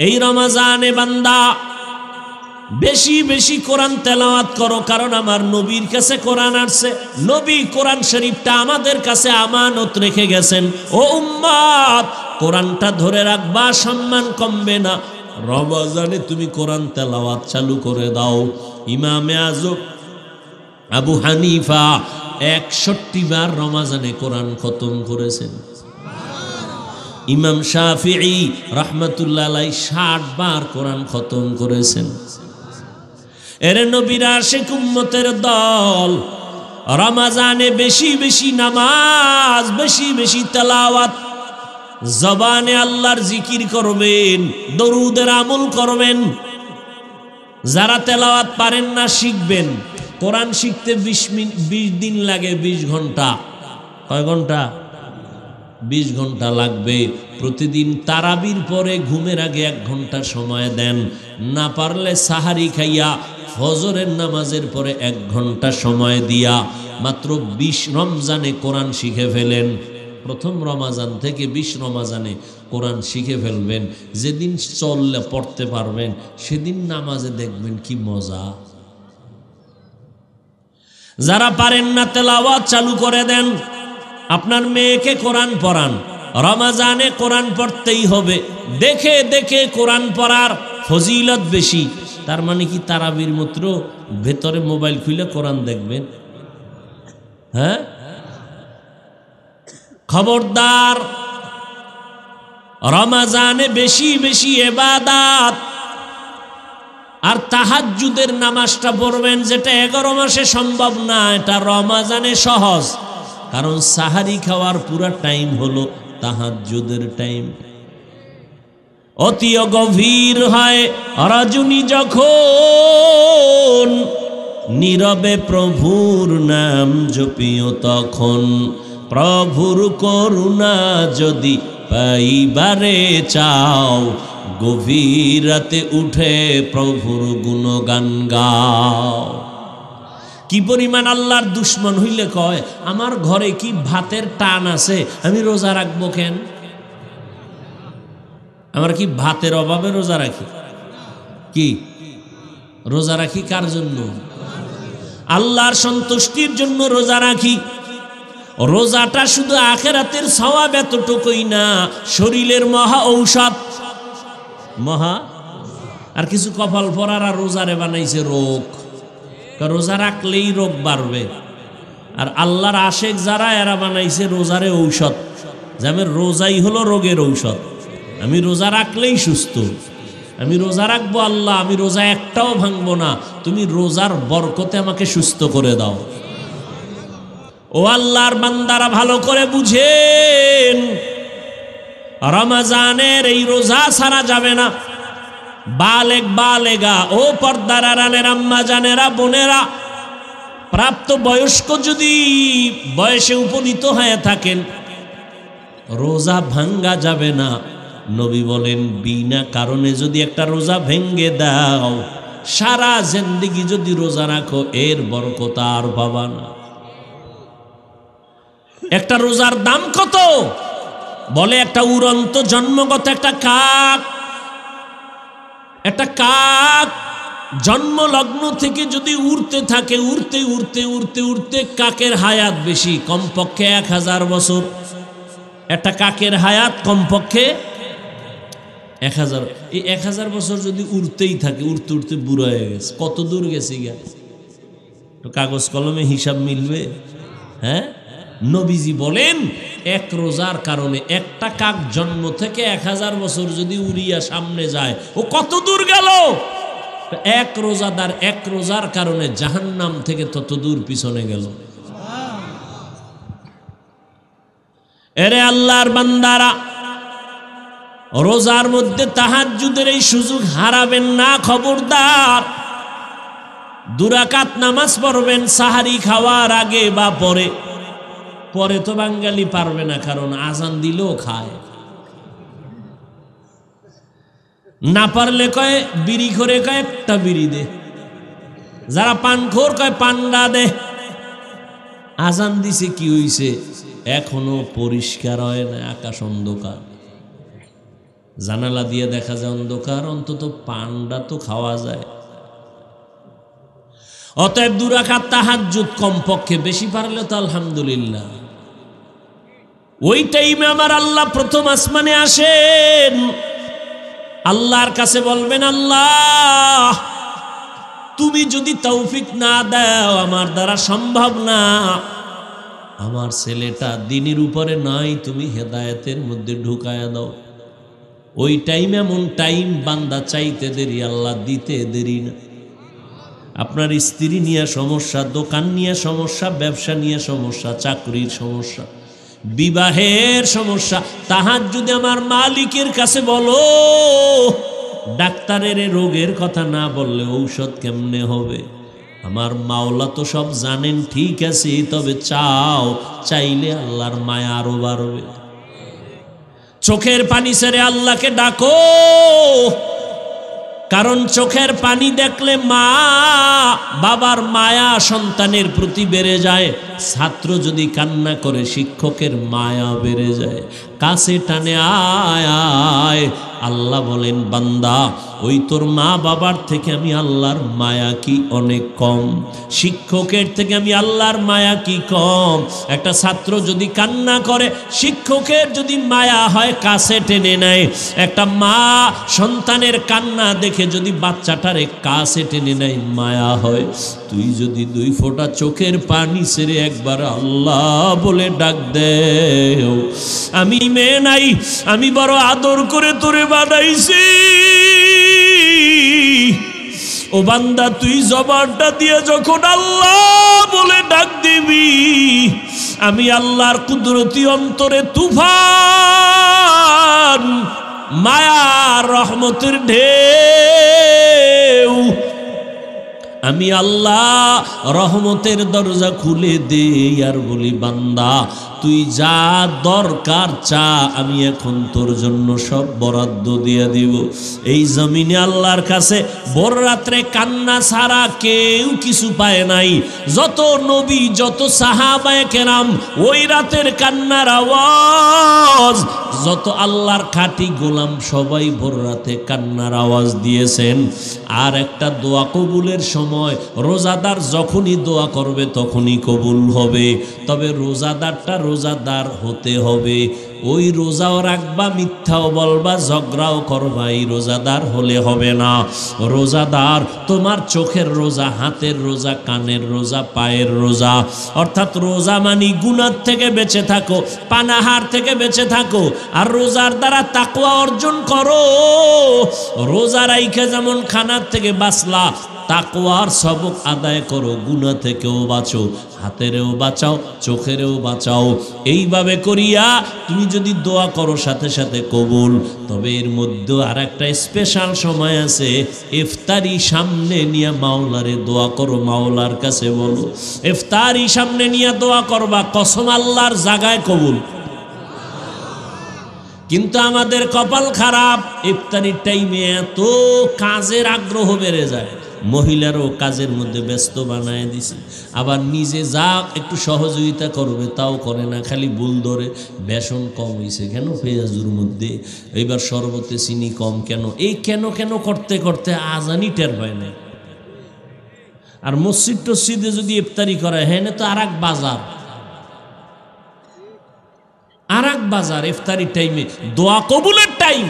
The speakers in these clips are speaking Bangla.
এই রমজানে বান্দা বেশি বেশি কোরআন তেলাওয়াত করো, কারণ আমার নবীর কাছে কোরআন আসছে। নবী কোরআন শরীফটা আমাদের কাছে আমানত রেখে গেছেন। ও উম্মত, কোরআনটা ধরে রাখবা, সম্মান কমবে না। রমজানে তুমি কোরআন তেলাওয়াত চালু করে দাও। ইমামে আজম আবু হানিফা 61 বার রমজানে কোরআন খতম করেছেন। ইমাম শাফিঈ রাহমাতুল্লাহ আলাইহি 60 বার কোরআন খতম করেছেন। এর নবীর আশিক উম্মতের দল রমজানে বেশি বেশি নামাজ, বেশি বেশি তেলাওয়াত, জবানে আল্লাহর জিকির করবেন, দরুদের আমল করবেন। যারা তেলাওয়াত পারেন না শিখবেন। কোরআন শিখতে 20 দিন লাগে, 20 ঘন্টা। কয় ঘন্টা? 20 ঘন্টা লাগবে। প্রতিদিন তারাবির পরে ঘুমের আগে 1 ঘন্টা সময় দেন। না পারলে সাহারি খাইয়া ফজরের নামাজের পরে 1 ঘন্টা সময় দিয়া মাত্র 20 রমজানে কোরআন শিখে ফেলেন। প্রথম রমজান থেকে 20 রমজানে কোরআন শিখে ফেলবেন। যেদিন চললে পড়তে পারবেন সেদিন নামাজে দেখবেন কি মজা। যারা পারেন না তেলাওয়াত চালু করে দেন। আপনার মেয়েকে কোরআন পড়ান। রমজানে কোরআন পড়তেই হবে। দেখে দেখে কোরআন পড়ার ফজিলত বেশি। তার মানে কি তারাবির মাত্র ভেতরে মোবাইল খুলে কোরআন দেখবেন? হ্যাঁ, খবরদার। রমজানে বেশি বেশি ইবাদত আর তাহাজ্জুদের নামাজটা পড়বেন, যেটা 11 মাসে সম্ভব না, এটা রমজানে সহজ। কারণ সাহারি খাওয়ার পুরা টাইম হলো তাহাজ্জুদের টাইম। অতি গভীর হয় রজনী যখন, নীরবে প্রভুর নাম জপিও তখন। প্রভুর করুণা যদি পাইবারে চাও, গভীর রাতে উঠে প্রভুর গুণগান গাও। কি পরিমাণ আল্লাহর দুশ্মন হইলে কয়, আমার ঘরে কি ভাতের টান আছে, আমি রোজা রাখবো কেন? আমরা কি ভাতের অভাবে রোজা রাখি? কি রোজা রাখি কার জন্য? আল্লাহর সন্তুষ্টির জন্য রোজা রাখি। রোজাটা শুধু আখিরাতের সওয়াব এতটুকুই না, শরীরের মহা ঔষধ। মহা আর কিছু কপাল পরার আর রোজারে বানাইছে রোগ। রোজা রাখলেই রোগ বাড়বে। আর আল্লাহর আশেক যারা, এরা বানাইছে রোজারে ঔষধ। যেমন রোজাই হলো রোগের ঔষধ। আমি রোজা রাখলেই সুস্থ। আমি রোজা রাখবো আল্লাহ, আমি রোজা একটাও ভাঙবো না, তুমি রোজার বরকতে আমাকে সুস্থ করে দাও। ও আল্লাহর বান্দারা, ভালো করে বুঝেন, রমজানের এই রোজা ছাড়া যাবে না। বালেগ বালেগা, ও পর্দার আড়ালের আম্মা জানেরা, বোনেরা, প্রাপ্ত বয়স্ক যদি বয়সে উপনীত হয়ে থাকেন, রোজা ভাঙ্গা যাবে না। নবী বলেন, বিনা কারণে যদি একটা রোজা ভেঙ্গে দাও, সারা জিন্দেগি যদি রোজা রাখো, এর বরকত আর পাবা না। একটা রোজার দাম কত? বলে একটা উড়ন্ত জন্মগত একটা কাক। একটা কাক জন্ম লগ্ন থেকে যদি উড়তে থাকে, উড়তে উড়তে উড়তে উড়তে কাকের হায়াত বেশি, কমপক্ষে 1000 বছর। একটা কাকের হায়াত কমপক্ষে 1000। এই 1000 বছর যদি উড়তেই থাকে, উড়তে উড়তে বুড়ো হয়ে গেছে, কত দূর গেছে গিয়া? তো কাগজ কলমে হিসাব মিলবে? হ্যাঁ, নবীজি বলেন, এক রোজার কারণে একটা কাক জন্ম থেকে 1000 বছর যদি উড়িয়া সামনে যায়, ও কত দূর গেল? এক রোজাদার এক রোজার কারণে জাহান্নাম থেকে তত দূর পিছনে গেল। এরে আল্লাহর বান্দারা, রোজার মধ্যে তাহাজ্জুদের এই সুযোগ হারাবেন না, খবরদার। 2 রাকাত নামাজ পড়বেন সাহারি খাওয়ার আগে বা পরে। পরে তো বাঙালি পারবে না, কারণ আজান দিলেও খায়। না পারলে কয় বিড়ি করে, কয় একটা বিড়ি দে। যারা পানখোর কয় পান্ডা দে। আজান দিছে, কি হইছে? এখনো পরিষ্কার হয় না, আকাশ অন্ধকার। জানালা দিয়ে দেখা যায় অন্ধকার, অন্তত পান্ডা তো খাওয়া যায়। অতএব 2 রাকাত তাহাজ্জুদ কমপক্ষে, বেশি পারলে তো আলহামদুলিল্লাহ। ওই টাইমে আমার আল্লাহ প্রথম আসমানে আসেন, আল্লাহর কাছে বলবেন, আল্লাহ তুমি যদি তৌফিক না দাও আমার দ্বারা সম্ভব না, আমার ছেলেটা দ্বীনের উপরে নাই, তুমি হেদায়েতের মধ্যে ঢুকায়া দাও। ওই টাইম এমন টাইম, বান্দা চাইতে দেরি, আল্লাহ দিতে দেরি না। আপনার স্ত্রী নিয়ে সমস্যা, দোকান নিয়ে সমস্যা, ব্যবসা নিয়ে সমস্যা, চাকরির সমস্যা, বিবাহের সমস্যা, তাহাজ্জুদে আমার মালিকের কাছে বলো। ডাক্তারের রোগের কথা না বললে ঔষধ কেমনে হবে? আমার মাওলা তো সব জানেন, ঠিক আছে, তবে চাও, চাইলে আল্লাহর মায়া আরো বাড়বে। চোখের পানি ছেড়ে আল্লাহকে ডাকো, কারণ চোখের পানি দেখলে মা বাবার মায়া সন্তানের প্রতি বেড়ে যায়। ছাত্র যদি কান্না করে শিক্ষকের মায়া বেড়ে যায়। কাছে টানে আয় আয়, আল্লাহ বলেন, বান্দা ওই তোর মা বাবার থেকে আমি আল্লাহর মায়া কি অনেক কম? শিক্ষকের থেকে আমি আল্লাহর মায়া কি কম? একটা ছাত্র যদি কান্না করে, শিক্ষকের যদি মায়া হয় কাছে টেনে নেয়। একটা মা সন্তানের কান্না দেখে যদি বাচ্চাটারে কাছে টেনে নেয়, মায়া হয়। তুই যদি 2 ফোঁটা চোখের পানি ছেড়ে একবার আল্লাহ বলে ডাক দেও, আমি মেয়ে নাই, আমি বড় আদর করে তোরে বানাইছি, ও বান্দা তুই জবানটা দিয়ে যখন আল্লাহ বলে ডাক দিবি, আমি আল্লাহর কুদরতি অন্তরে তুফান, মায়ার রহমতের ঢেউ, আমি আল্লাহ রহমতের দরজা খুলে দেই আর বলি, বান্দা তুই যা দরকার চা, আমি এখন তোর জন্য সব বরাদ্দ দিয়ে দিব। এই জমিনে আল্লাহর কাছে ভোর রাত্রে কান্না ছাড়া কেউ কিছু পায় নাই। যত নবী, যত সাহাবায়ে কেরাম ওই রাতের কান্নার আওয়াজ, যত আল্লাহর খাঁটি গোলাম সবাই ভোর রাতে কান্নার আওয়াজ দিয়েছেন। আর একটা দোয়া কবুলের সময়, রোজাদার যখনই দোয়া করবে তখনই কবুল হবে। তবে রোজাদারটা রোজাদার হতে হবে। ওই রোজাও রাখবা, মিথ্যাও বলবা, ঝগড়াও করবা, এই রোজাদার হলে হবে না। রোজাদার তোমার চোখের রোজা, হাতের রোজা, কানের রোজা, পায়ের রোজা। অর্থাৎ রোজা মানি গুনাহ থেকে বেঁচে থাকো, পানাহার থেকে বেঁচে থাকো, আর রোজার দ্বারা তাকওয়া অর্জন করো। রোজা রাইখা যেমন খানার থেকে বাঁচলা, তাকওয়ার সবক আদায় করো, গুনাহ থেকেও বাঁচো, হাতেরও বাঁচাও, চোখেরও বাঁচাও। এইভাবে করিয়া তুমি যদি দোয়া করো সাথে সাথে কবুল। তবে এর মধ্যে আর একটা স্পেশাল সময় আছে, ইফতারি সামনে নিয়ে মাওলারে দোয়া করো, মাওলার কাছে বলো। ইফতারি সামনে নিয়ে দোয়া করবা, কসম আল্লাহর জায়গায় কবুল। কিন্তু আমাদের কপাল খারাপ, ইফতারির টাইমে এত কাজের আগ্রহ বেড়ে যায়, মহিলারও কাজের মধ্যে ব্যস্ত বানায় দিছে। আবার নিজে যা একটু সহযোগিতা করবে তাও করে না, খালি ভুল ধরে, বেসন কম হয়েছে কেন পেঁয়াজুর মধ্যে, এইবার শরবতে চিনি কম কেন, এই কেন কেন করতে করতে আজানি টের পায় না। আর মসজিদ টসজিদে যদি ইফতারি করে, হ্যাঁ তো আর এক বাজার, আর এক বাজার। ইফতারির টাইমে দোয়া কবুলের টাইম,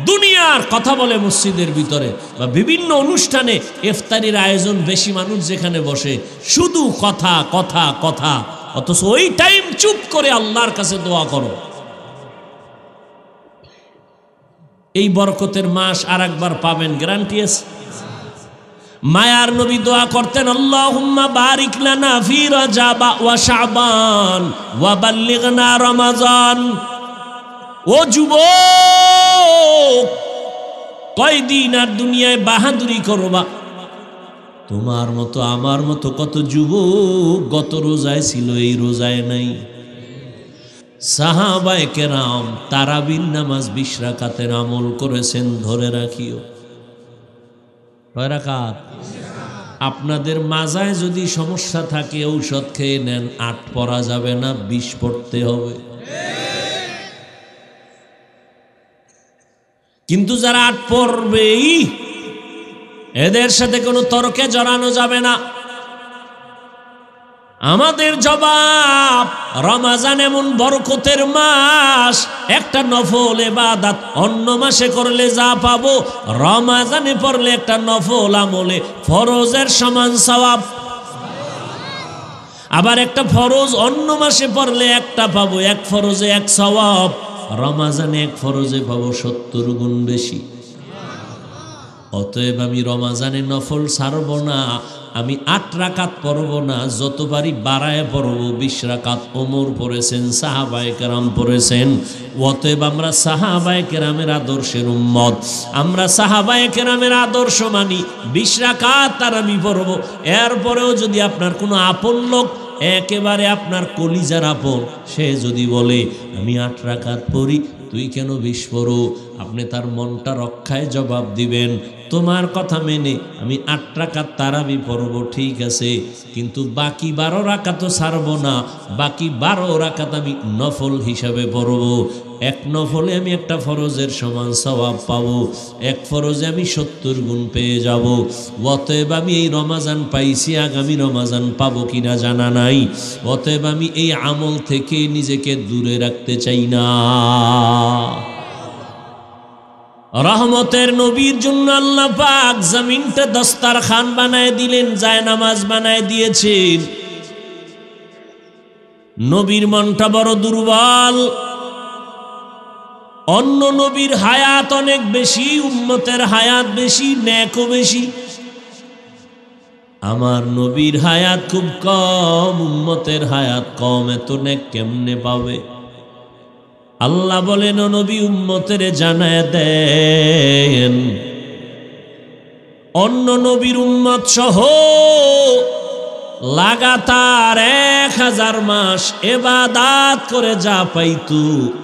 দুনিয়ার কথা বলে মসজিদের ভিতরে বা বিভিন্ন অনুষ্ঠানে ইফতারির আয়োজন, বেশি মানুষ যেখানে বসে শুধু কথা কথা কথা, অথচ ওই টাইম চুপ করে আল্লাহর কাছে দোয়া করো। এই বরকতের মাস আর একবার পাবেন, গ্যারান্টি আছে। মায়ার নবী দোয়া করতেন, আল্লাহুম্মা বারিক লানা ফি রাজাব ওয়া শাবান ওয়া বাল্লিগনা রমাজান। ও যুবক, কয়দিন আর দুনিয়ায় বাহাদুরি করবা? তোমার মতো আমার মতো কত যুবক গত রোজায় ছিল, এই রোজায় নাই। সাহাবায়ে কেরাম তারাবির নামাজ 20 রাকাতের আমল করেছেন, ধরে রাখিও। কয় রাকাত? আপনাদের মাজায় যদি সমস্যা থাকে ঔষধ খেয়ে নেন, 8 পড়া যাবে না, 20 পড়তে হবে। কিন্তু যারা 8 পড়বেই এদের সাথে কোনো তর্কে জড়ানো যাবে না। আমাদের জবাব, রমজান এমন বরকতের মাস, একটা নফল ইবাদত অন্য মাসে করলে যা পাবো, রমজানে পড়লে একটা নফল আমলে ফরজের সমান সওয়াব। আবার একটা ফরজ অন্য মাসে পড়লে একটা পাবো, এক ফরজে এক সওয়াব, রমজানে এক ফরজে পাবো 70 গুণ বেশি। অতএব আমি রমজানে নফল ছাড়ব না, আমি 8 রাকাত পড়ব না, যত পারি বাড়ায় পড়ব। 20 রাকাত ওমর পড়েছেন, সাহাবায়ে কেরাম পড়েছেন। অতএব আমরা সাহাবায়ে কেরামের আদর্শের উম্মত, আমরা সাহাবায়ে কেরামের আদর্শ মানি। 20 রাকাত তারাবি পড়ব। এরপরেও যদি আপনার কোনো আপন লোক, একেবারে আপনার কলিজার আপন, সে যদি বলে আমি 8 রাকাত পড়ি, তুই কেন 20 পড়ো, আপনি তার মনটা রক্ষায় জবাব দিবেন, তোমার কথা মেনে আমি 8 রাকাত তারাবি পড়ব, ঠিক আছে, কিন্তু বাকি 12 রাকাতও ছাড়ব না। বাকি 12 রাকাত আমি নফল হিসাবে পড়ব। এক নফলে আমি একটা ফরজের সমান সওয়াব পাবো, এক ফরজে আমি 70 গুণ পেয়ে যাব। অতএব আমি এই রমজান পাইছি, আগামী রমজান পাবো কিনা জানা নাই। অতএব আমি এই আমল থেকে নিজেকে দূরে রাখতে চাই না। রহমতের নবীর জন্য আল্লাহ পাক জমিনটা দস্তারখান বানায় দিলেন, জায়নামাজ বানায় দিয়েছেন। নবীর মনটা বড় দুর্বল। অন্য নবীর হায়াত অনেক বেশি, উম্মতের হায়াত বেশি, নেকও বেশি। আমার নবীর হায়াত খুব কম, উম্মতের হায়াত কম, এত নেক কেমনে পাবে? আল্লাহ বলেন, ও নবী উম্মতের জানায় দেন, অন্য নবীর উম্মত সহ লাগাতার 1000 মাস ইবাদত করে যা পাইতু,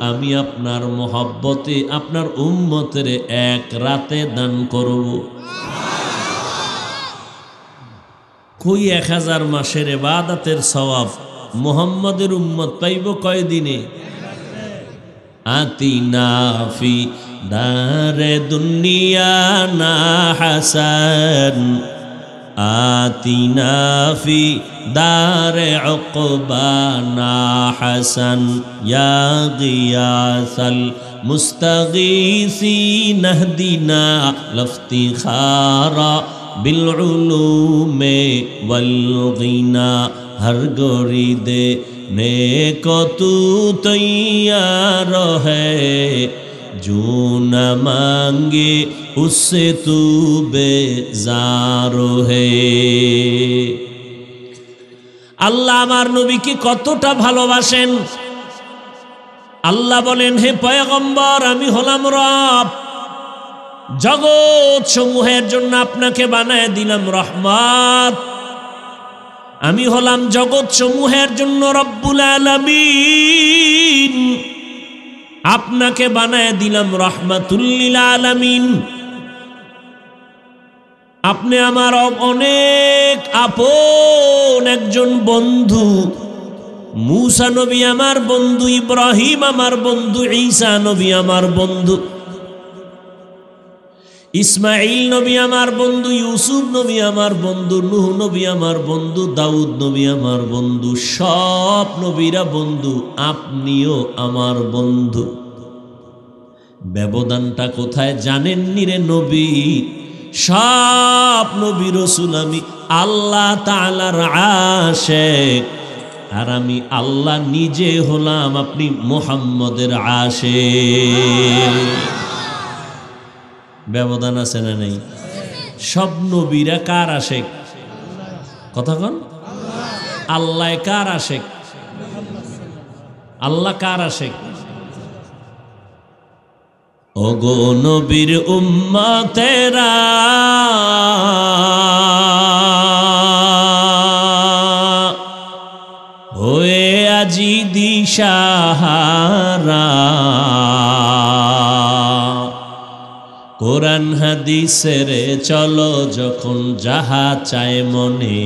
আমি আপনার মহব্বতে আপনার উম্মতের 1 রাতে দান করব। কই 1000 মাসের ইবাদতের সওয়াব মুহাম্মদের উম্মত পাইব কয়দিনে? আতিনা ফি দারে দুনিয়া না হাসান, আতিনা ফি দারে উকবা না হাসান, ইয়া গিয়াসাল মুস্তাগীসিন ইহদিনা লফতিখারা বিল উলুমে ওয়াল গিনা, হর গরি দে नेको तू तैयार है, जो न मांगे उससे तू बेजार है। আল্লাহ আমার নবীকে কতটা ভালোবাসেন। আল্লাহ বলেন, হে পয়গম্বর, আমি হলাম রব, জগৎ সমূহের জন্য আপনাকে বানায় দিলাম রহমত। আমি হলাম জগৎ সমূহের জন্য রব্বুল আলামিন, আপনাকে বানায় দিলাম রহমাতুল লিল আলামিন। আপনি আমার অনেক আপন একজন বন্ধু। মূসা নবী আমার বন্ধু, ইব্রাহিম আমার বন্ধু, ঈসা নবী আমার বন্ধু, ইসমাইল নবী আমার বন্ধু, ইউসুফ নবী আমার বন্ধু, নূহ নবী আমার বন্ধু, দাউদ নবী আমার বন্ধু, সব নবীরা বন্ধু, আপনিও আমার বন্ধু। ব্যবধানটা কোথায় জানেননি রে নবী? সব নবী রাসূল আমি আল্লাহ তাআলার আশিক, আর আমি আল্লাহ নিজে হলাম আপনি মুহাম্মদের আশিক। ব্যবধান আছে না নেই? সব নবীরা কার আশিক? কথা কন। আল্লাহ কার আশিক? আল্লাহ কার আশিক? ওগো নবীর উম্মতেরা, হয়ে আজি দিশাহারা, কোরআন হাদিসের চলো যখন যাহা চায় মনে,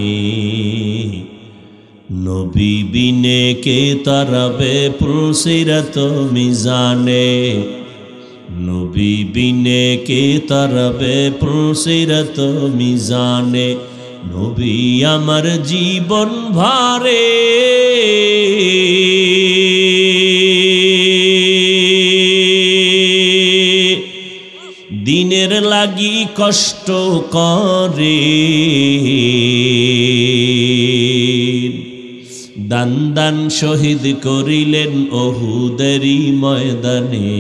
নবী বিনে কে তরবে পুলসিরত মিজানে, নবী বিনে কে তরবে পুলসিরত মিজানে নবী আমার জীবন ভরে দিনের লাগি কষ্ট করে দান দান শহীদ করিলেন ওহুদেরই ময়দানে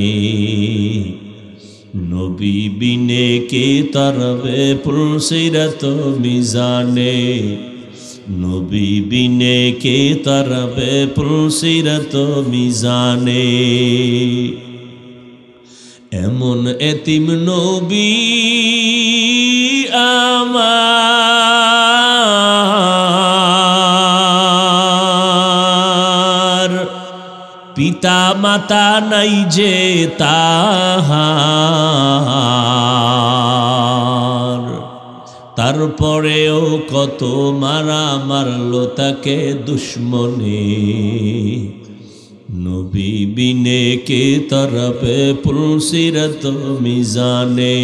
নবী বিনে কে তরবে পুলসিরত মিজানে নবী বিনে কে তরবে পুলসিরত মিজানে এমন এতিম নবী আমার পিতা মাতা নাই যে তাহার তারপরেও কত মারা মারলো তাকে দুশ্মনে নবী বিনে কে তরফে পুলসিরত মিজানে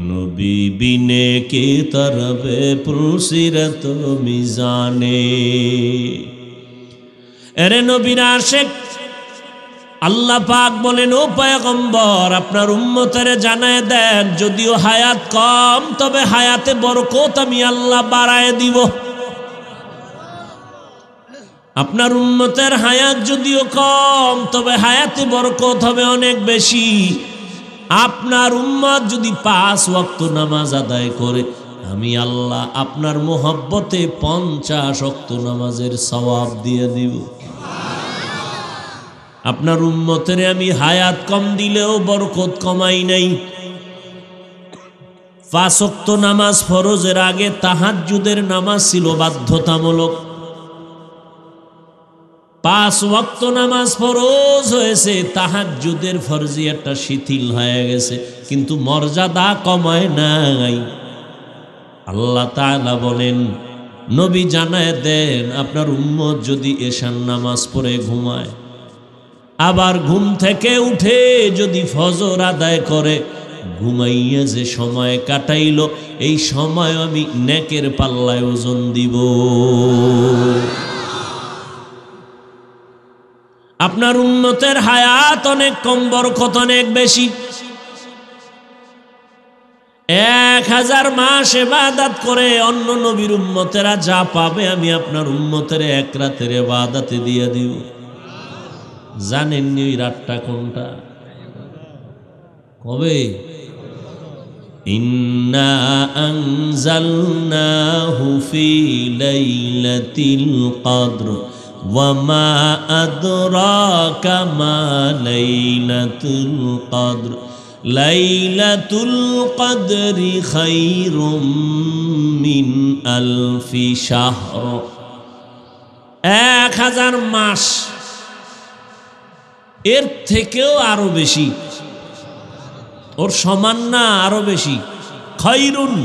নবী বিনে কে তরফে পুলসিরত মিজানে এরে নবীর আশিক আল্লাহ পাক বলেন ও পয়গম্বর আপনার উম্মতের জানায় দেন যদিও হায়াত কম তবে হায়াতে বরকত আমি আল্লাহ বাড়ায় দিব আপনার উম্মতের হায়াত যদিও কম তবে হায়াতে বরকত হবে অনেক বেশি আপনার উম্মত যদি 5 ওয়াক্ত নামাজ আদায় করে আমি আল্লাহ আপনার মোহব্বতে 50 ওয়াক্ত নামাজের সওয়াব দিয়ে দিব আপনার উম্মতের আমি হায়াত কম দিলেও বরকত কমাই নাই 5 ওয়াক্ত নামাজ ফরজের আগে তাহাজ্জুদের নামাজ ছিল বাধ্যতামূলক 5 ওয়াক্ত নামাজ ফরজ হয়েছে তাহাজ্জুদের ফরজিয়াতটা শিথিল হয়ে গেছে কিন্তু মর্যাদা কমায় নাই আল্লাহ তাআলা বলেন নবী জানায় দেন আপনার উম্মত যদি এশার নামাজ পড়ে ঘুমায় আবার ঘুম থেকে উঠে যদি ফজর আদায় করে ঘুমাইয়া যে সময় কাটাইল এই সময় আমি নেকের পাল্লায় ওজন দিব আপনার উম্মতের হায়াত অনেক কম বরকত অনেক বেশি 1000 মাস ইবাদত করে অন্য নবীর উম্মতেরা যা পাবে আমি আপনার উম্মতের এক রাতের ইবাদতে দিয়ে দিব জানেন নি ওই রাতটা কোনটা কবে ইন্না আনজালনাহু ফি লাইলাতিল কদর ওয়ামা আদরাকা মা লাইলাতুল কদর লাইলাতুল কদরি খায়রুম মিন আলফি শাহর 1000 মাস এর থেকেও আরো বেশি ওর সমান না আরো বেশি খায়রুন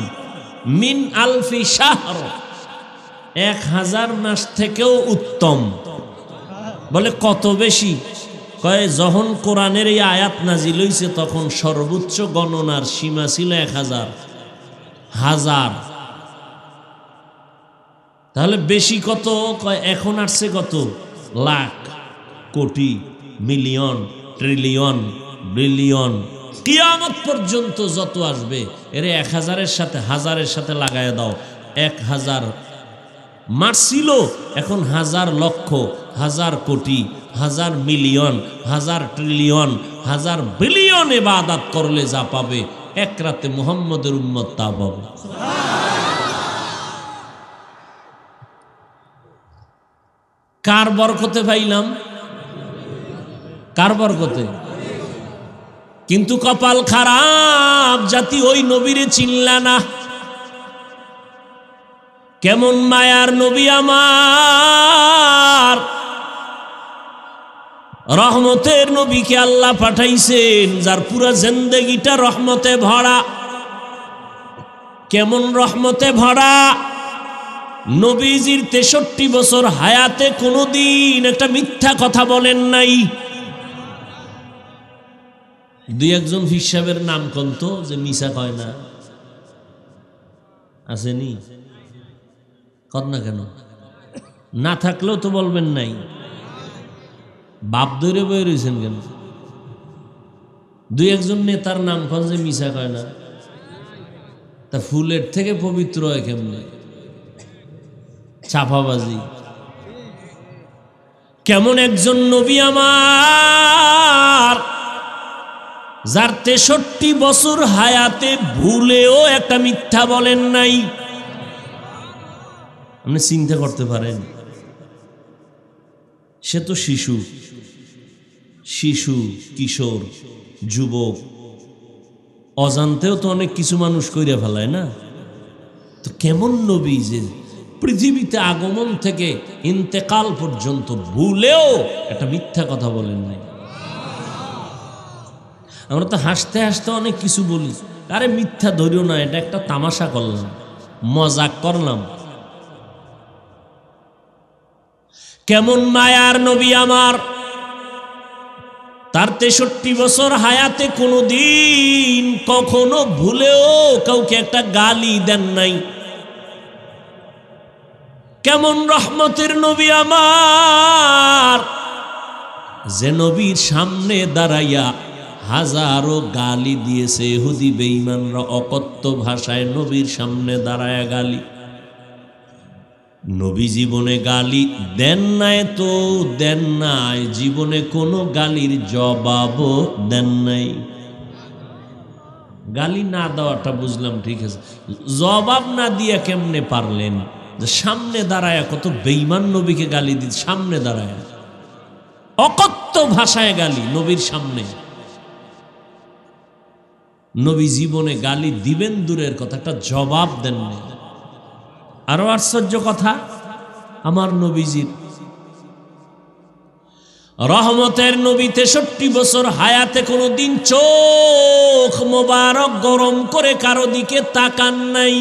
মিন আলফি শাহর 1000 মাস থেকেও উত্তম বলে কত বেশি কয় যখন কোরআনের এই আয়াত নাজিল হইছে তখন সর্বোচ্চ গণনার সীমা ছিল 1000 হাজার তাহলে বেশি কত কয় এখন আসছে কত লাখ কোটি মিলিয়ন ট্রিলিয়ন বিলিয়ন কিয়ামত পর্যন্ত যত আসবে এর 1000-এর সাথে হাজারের সাথে লাগায় দাও 1000 মাস ছিল এখন 1000 লক্ষ 1000 কোটি 1000 মিলিয়ন 1000 ট্রিলিয়ন 1000 বিলিয়ন ইবাদত করলে যা পাবে এক রাতে মুহাম্মদের উম্মত তা পাবে কার বরকতে পাইলাম কার বরকতে কিন্তু কপাল খারাপ জাতি ওই নবীরে চিনলা না কেমন মায়ার নবী আমার রহমতের নবীকে আল্লাহ পাঠাইছেন যার পুরো জিন্দেগিটা রহমতে ভরা কেমন রহমতে ভরা নবীজির 63 বছর হায়াতে কোনোদিন একটা মিথ্যা কথা বলেন নাই দুই একজন পীর সাহেবের নাম কন্ত যে মিশা কয় না, আসেনি? কর না কেন? না থাকলেও তো বলবেন নাই। বাপ ধরে বয়ে রয়েছেন কেন? দুই একজন নেতার নাম কন যে মিশা কয় না, তা ফুলের থেকে পবিত্র হয় কেমনে? চাপাবাজি। কেমন একজন নবী আমার, যার 63 বছর হায়াতে ভুলেও একটা মিথ্যা বলেন নাই। আপনি চিন্তা করতে পারেন, সে তো শিশু, কিশোর, যুবক, অজান্তেও তো অনেক কিছু মানুষ কইরা ফেলায় না? তো কেমন নবী যে পৃথিবীতে আগমন থেকে ইন্তেকাল পর্যন্ত ভুলেও একটা মিথ্যা কথা বলেন নাই। আমরা তো হাসতে হাসতে অনেক কিছু বলি, আরে মিথ্যা ধরিও না, এটা একটা তামাশা করলাম, মজাক করলাম। কেমন মায়ার নবী আমার, তার 63 বছর হায়াতে কোনোদিন কখনো ভুলেও কাউকে একটা গালি দেন নাই। কেমন রহমতের নবী আমার, যে নবীর সামনে দাঁড়াইয়া হাজারো গালি দিয়েছে ইহুদি বেঈমানরা, অকথ্য ভাষায় নবীর সামনে দাঁড়ায়া গালি। নবী জীবনে গালি দেন নাই তো দেন নাই, জীবনে কোনো গালির জবাবও দেন নাই। গালি না দেওয়াটা বুঝলাম, ঠিক আছে, জবাব না দিয়া কেমনে পারলেন? যে সামনে দাঁড়ায় কত বেঈমান নবীকে গালি দিত, সামনে দাঁড়ায় অকথ্য ভাষায় গালি নবীর সামনে। নবী জীবনে গালি দিবেন দূরের কথা, একটা জবাব দেন না। আরো আশ্চর্য কথা, আমার নবীজির রহমতের নবী 63 বছর হায়াতে কোনোদিন চোখ মোবারক গরম করে কারো দিকে তাকান নাই।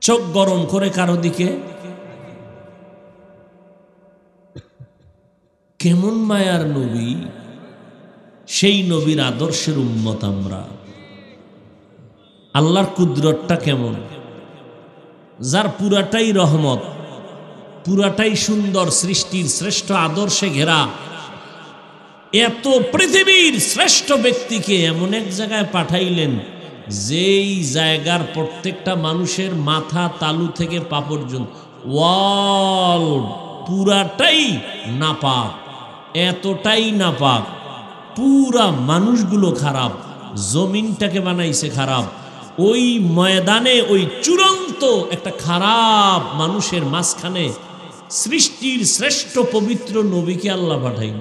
চোখ গরম করে কারো দিকে। কেমন মায়ার নবী, সেই নবীর আদর্শের উম্মত আমরা। আল্লাহর কুদরতটা কেমন, যার পুরাটাই রহমত, পুরাটাই সুন্দর, সৃষ্টির শ্রেষ্ঠ আদর্শে ঘেরা, এত পৃথিবীর শ্রেষ্ঠ ব্যক্তিকে এমন এক জায়গায় পাঠাইলেন যেই জায়গার প্রত্যেকটা মানুষের মাথা তালু থেকে পা পর্যন্ত ওয়াল পুরাটাই নাপাক, এতটাই নাপাক, পুরা মানুষগুলো খারাপ, জমিনটাকে বানাইছে খারাপ। ওই ময়দানে ওই চূড়ান্ত একটা খারাপ মানুষের মাঝখানে সৃষ্টির শ্রেষ্ঠ পবিত্র নবীকে আল্লাহ পাঠাইল।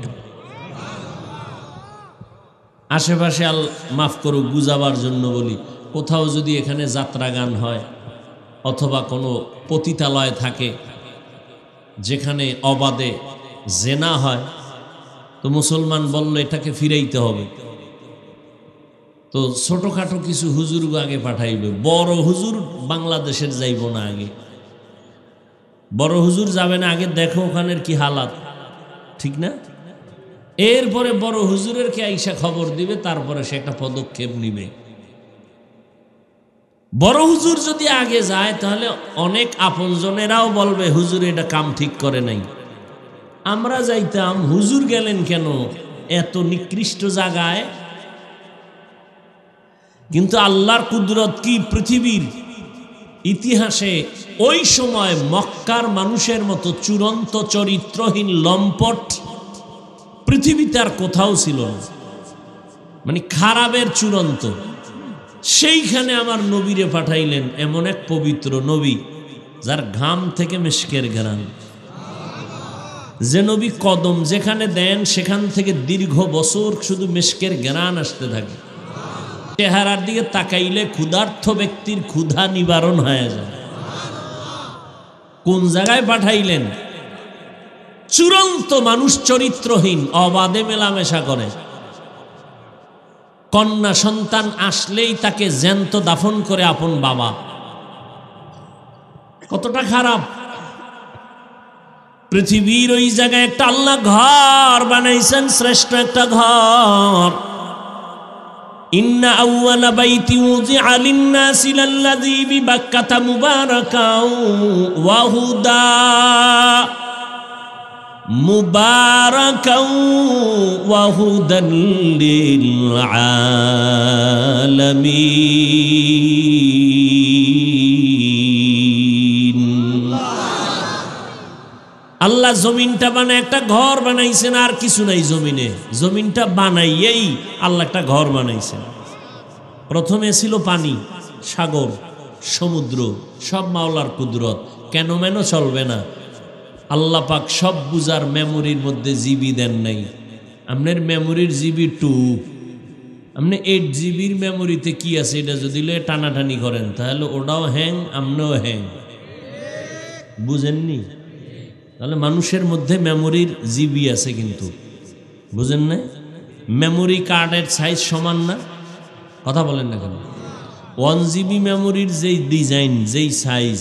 আশেপাশে মাফ করুক বুঝাবার জন্য বলি, কোথাও যদি এখানে যাত্রা গান হয় অথবা কোনো পতিতালয় থাকে যেখানে অবাধে জেনা হয়, তো মুসলমান বলল এটাকে ফিরাইতে হবে, তো ছোটখাটো কিছু হুজুর আগে পাঠাইবে। বড় হুজুর বাংলাদেশের যাইব না, আগে বড় হুজুর যাবে না, আগে দেখো ওখানের কি হালাত, ঠিক না? এরপরে বড় হুজুরের কে আইসা খবর দিবে, তারপরে সে একটা পদক্ষেপ নিবে। বড় হুজুর যদি আগে যায় তাহলে অনেক আপনজনেরাও বলবে হুজুর এটা কাম ঠিক করে নাই। আমরা যাইতাম, হুজুর গেলেন কেন এত নিকৃষ্ট জায়গায়? কিন্তু আল্লাহর কুদরত কি, পৃথিবীর ইতিহাসে ওই সময় মক্কার মানুষের মতো চূড়ান্ত চরিত্রহীন লম্পট পৃথিবীতে আর কোথাও ছিল না, মানে খারাপের চূড়ান্ত। সেইখানে আমার নবীরে পাঠাইলেন, এমন এক পবিত্র নবী যার ঘাম থেকে মেশকের ঘ্রাণ, যে নবী কদম যেখানে দেন সেখান থেকে দীর্ঘ বছর শুধু মেশকের ঘ্রাণ আসতে থাকে। চেহারার দিকে তাকাইলে ক্ষুধার্থ ব্যক্তির ক্ষুধা নিবারণ হয়ে যায়। কোন জায়গায় পাঠাইলেন? চূড়ান্ত মানুষ চরিত্রহীন, অবাধে মেলামেশা করে, কন্যা সন্তান আসলেই তাকে জ্যান্ত দাফন করে আপন বাবা। কতটা খারাপ! পৃথিবীর ওই জায়গায় একটা আল্লাহ ঘর বানাইছেন, শ্রেষ্ঠ একটা ঘর। ইন্না আউওয়ালা বাইতি উযিআ লিন-নাসি লাল্লাযী বিবাক্কাতা মুবারাকাও ওয়া হুদা মুবারাকাও ওয়া হুদান লিল আলামিন। আল্লাহ জমিনটা বানায় একটা ঘর বানাইছেন, আর কিছু নাই জমিনে। জমিনটা বানাইয়েই আল্লাহ একটা ঘর বানাইছেন। প্রথমে ছিল পানি, সাগর, সমুদ্র, সব মাওলার কুদরত। কেন মেন চলবে না। আল্লাহ পাক সব বুঝার মেমোরির মধ্যে জিবি দেন নাই। আপনার মেমোরির জিবি 2, আপনি 8 জিবির মেমোরিতে কি আছে এটা যদি টানাটানি করেন তাহলে ওটাও হ্যাং, আপনিও হ্যাং। বুঝেননি? তাহলে মানুষের মধ্যে মেমোরির জিবি আছে, কিন্তু বুঝেন না। মেমোরি কার্ডের সাইজ সমান না, কথা বলেন না কেন? 1 জিবি মেমোরির যেই ডিজাইন, যেই সাইজ,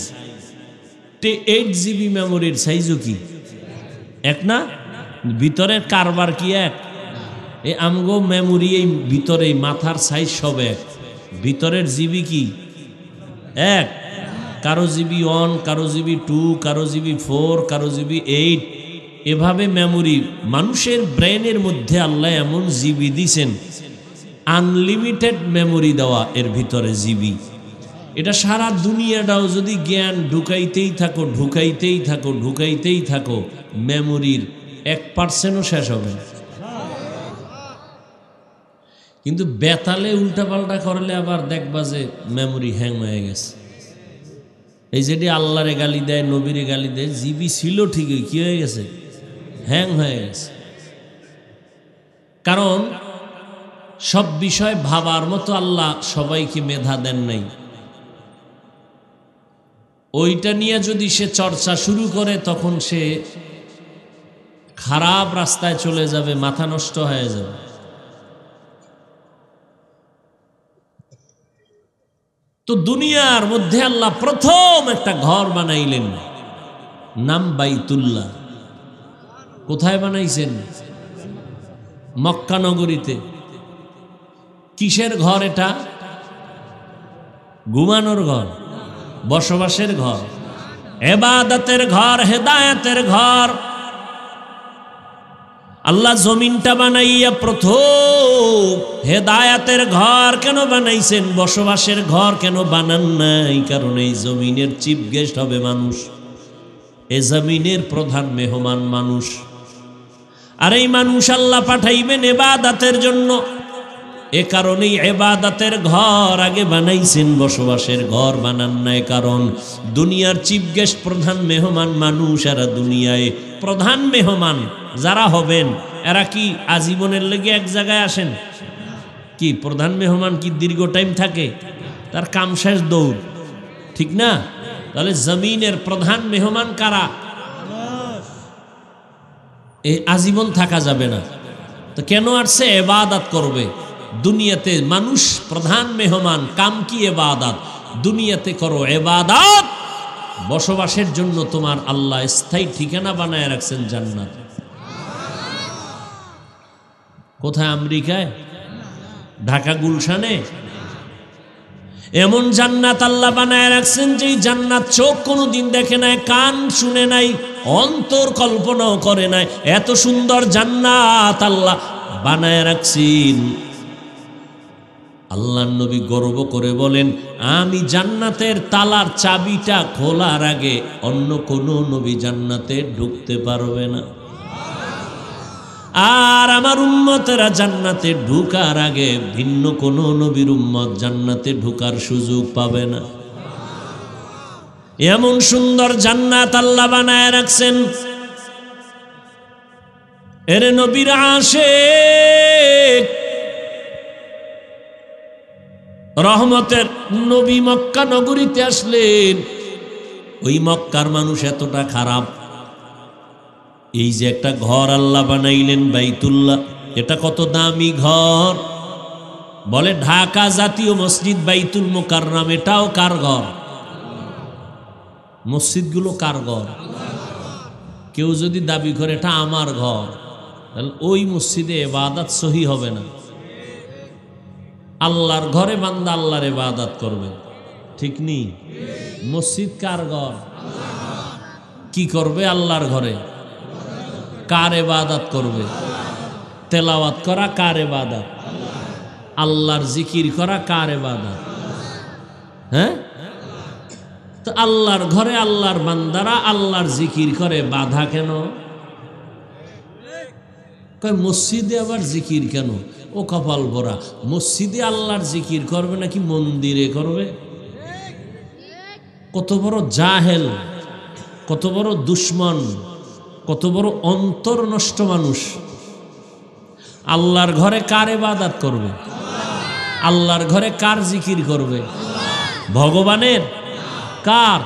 8 জিবি মেমোরির সাইজও কি এক না? ভিতরের কারবার কি এক? এই আমগো মেমোরি এই ভিতরে মাথার সাইজ সব এক, ভিতরের জিবি কি এক? কারো জিবি 1, কারো জিবি 2, কারো জিবি 4, কারো জিবি 8। এভাবে মেমোরি মানুষের ব্রেনের মধ্যে আল্লাহ এমন জিবি দিছেন, আনলিমিটেড মেমোরি দেওয়া এর ভিতরে জিবি। এটা সারা দুনিয়াটাও যদি জ্ঞান ঢুকাইতেই থাকো, ঢুকাইতেই থাকো, ঢুকাইতেই থাকো, মেমোরির 1%ও শেষ হবে না। কিন্তু বেতালে উল্টাপাল্টা করলে আবার দেখবা যে মেমোরি হ্যাং হয়ে গেছে। এই যেটি আল্লাহরে গালি দেয়, নবীরে গালি দেয়, জিবি ছিল ঠিকই, কি হয়ে গেছে? হ্যাং হয়ে গেছে। কারণ সব বিষয় ভাবার মতো আল্লাহ সবাইকে মেধা দেন নাই। ওইটা নিয়ে যদি সে চর্চা শুরু করে তখন সে খারাপ রাস্তায় চলে যাবে, মাথা নষ্ট হয়ে যাবে। তো দুনিয়ার মধ্যে আল্লাহ প্রথম একটা ঘর বানাইলেন, নাম বাইতুল্লাহ। কোথায় বানাইছেন? মক্কা নগরীতে। কিসের ঘর এটা? ঘুমানোর ঘর, বসবাসের ঘর, ইবাদতের ঘর, হেদায়েতের ঘর। আল্লাহ জমিনটা বানাইয়া প্রথম হেদায়েতের ঘর কেন বানাইছেন? বসবাসের ঘর কেন বানান নাই? কারণ এই জমিনের চিফ গেস্ট হবে মানুষ, এই জমিনের প্রধান মেহমান মানুষ। আর এই মানুষ আল্লাহ পাঠাইবেন ইবাদতের জন্য। এ কারণেই ইবাদতের ঘর আগে বানাইছেন, বসবাসের ঘর বানান নাই। কারণ দুনিয়ার চিফ গেস্ট, প্রধান মেহমান মানুষ। আর দুনিয়ায় প্রধান মেহমান যারা হবেন এরা কি আজীবনের লেগে এক জায়গায় আসেন? কি প্রধান মেহমান কি দীর্ঘ টাইম থাকে? তার কাম শেষ দৌড়, ঠিক না? তাহলে জমিনের প্রধান মেহমান কারা? এই আজীবন থাকা যাবে না। তো কেন আসছে? ইবাদত করবে। দুনিয়াতে মানুষ প্রধান মেহমান, কাম কি? ইবাদত। দুনিয়াতে করো ইবাদত, বসবাসের জন্য তোমার আল্লাহ স্থায়ী ঠিকানা বানায় রাখছেন জান্নাত। কোথায়? আমেরিকায়, ঢাকা গুলশানে। এমন জান্নাত আল্লাহ বানায় রাখছেন যেই জান্নাত চোখ কোনোদিন দেখে নাই, কান শুনে নাই, অন্তর কল্পনাও করে নাই। এত সুন্দর জান্নাত আল্লাহ বানায় রাখছেন। আল্লাহর নবী গর্ব করে বলেন, আমি জান্নাতের তালার চাবিটা খোলার আগে অন্য কোনো নবী জান্নাতে ঢুকতে পারবে না। আর আমার উম্মতেরা জান্নাতে ঢুকার আগে ভিন্ন কোনো নবীর উম্মত জান্নাতে ঢুকার সুযোগ পাবে না। এমন সুন্দর জান্নাত আল্লাহ বানায় রাখছেন। এর নবীর আশিক রহমতের নবী মক্কা নগরীতে আসলেন। ওই মক্কার মানুষ এতটা খারাপ, এই যে একটা ঘর আল্লাহ বানাইলেন বাইতুল্লাহ, এটা কত দামি ঘর। বলে ঢাকা জাতীয় মসজিদ বাইতুল মুকাররম, এটাও কার ঘর? মসজিদগুলো কার ঘর? কেউ যদি দাবি করে এটা আমার ঘর, তাহলে ওই মসজিদে ইবাদত সহি হবে না। আল্লাহর ঘরে বান্দা আল্লাহর ইবাদত করবে, ঠিক নেই? মসজিদ কার ঘর? কি করবে আল্লাহর ঘরে? কার ইবাদত করবে? তেলাওয়াত করা কার ইবাদত? আল্লাহর জিকির করা কার ইবাদত? হ্যাঁ, তো আল্লাহর ঘরে আল্লাহর বান্দারা আল্লাহর জিকির করে, বাধা কেন? কয় মসজিদে আবার জিকির কেন? ও কপাল ভরা, মসজিদে আল্লাহর জিকির করবে নাকি মন্দিরে করবে? কত বড় জাহেল, কত বড় দুশ্মন, কত বড় অন্তর নষ্ট মানুষ। আল্লাহর ঘরে কার ইবাদত করবে? আল্লাহর ঘরে কার জিকির করবে? ভগবানের? কার?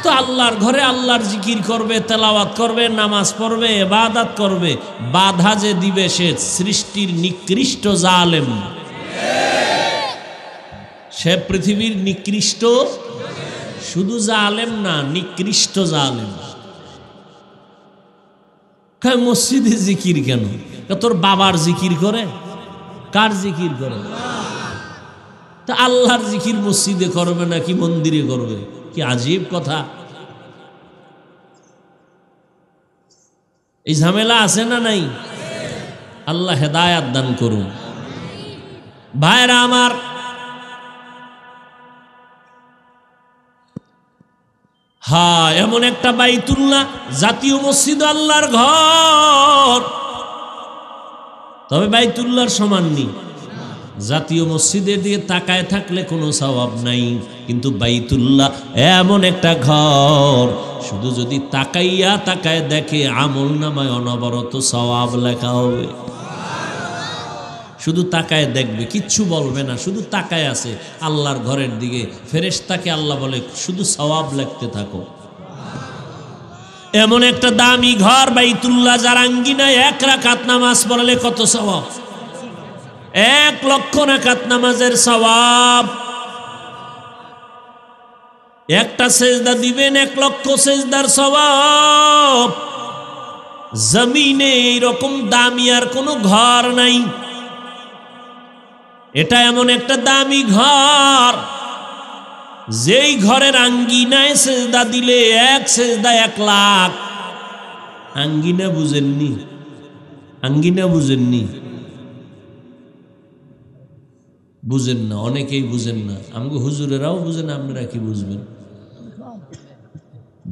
তো আল্লাহর ঘরে আল্লাহর জিকির করবে, তেলাওয়াত করবে, নামাজ পড়বে, ইবাদত করবে। বাধা যে দিবে সে সৃষ্টির নিকৃষ্ট জালেম, সে পৃথিবীর নিকৃষ্ট, শুধু জালেম না, নিকৃষ্ট জালেম। মসজিদে জিকির কেন? তোর বাবার জিকির করে? কার জিকির করে? তা আল্লাহর জিকির মসজিদে করবে নাকি মন্দিরে করবে? কি আজীব কথা! এই ঝামেলা আছে না নাই? আল্লাহ হেদায়াত দান করুন। ভাইরা আমার, হ্যাঁ, এমন একটা বাইতুল্লাহ, জাতীয় মসজিদ আল্লাহর ঘর, তবে বাইতুল্লাহর সমান নেই। জাতীয় মসজিদে দিয়ে তাকায় থাকলে কোনো সওয়াব নাই, কিন্তু বাইতুল্লাহ এমন একটা ঘর, শুধু যদি তাকাইয়া তাকায় দেখে আমল নামায় অনবরত সওয়াব লেখা হবে। শুধু তাকায় দেখবে, কিচ্ছু বলবে না, শুধু তাকায় আছে আল্লাহর ঘরের দিকে। ফেরেশতাকে আল্লাহ বলে শুধু সওয়াব লিখতে থাকো। এমন একটা দামি ঘর বাইতুল্লাহ, যার আঙ্গিনায় 1 রাকাত নামাজ পড়লে কত সওয়াব? 1 লক্ষ রাকাত নামাজের সওয়াব। একটা সেজদা দিবেন 1 লক্ষ সেজদার সওয়াব। জমিনে এরকম দামি আর কোনো ঘর নাই। এটা এমন একটা দামি ঘর, যেই ঘরের আঙ্গিনায় সেজদা দিলে 1 সেজদা 1 লাখ। আঙ্গিনা বুঝেননি? আঙ্গিনা বুঝেননি? বুঝেন না, অনেকেই বুঝেন না। আমাকে হুজুরেরাও বুঝেন, আপনারা কি বুঝবেন?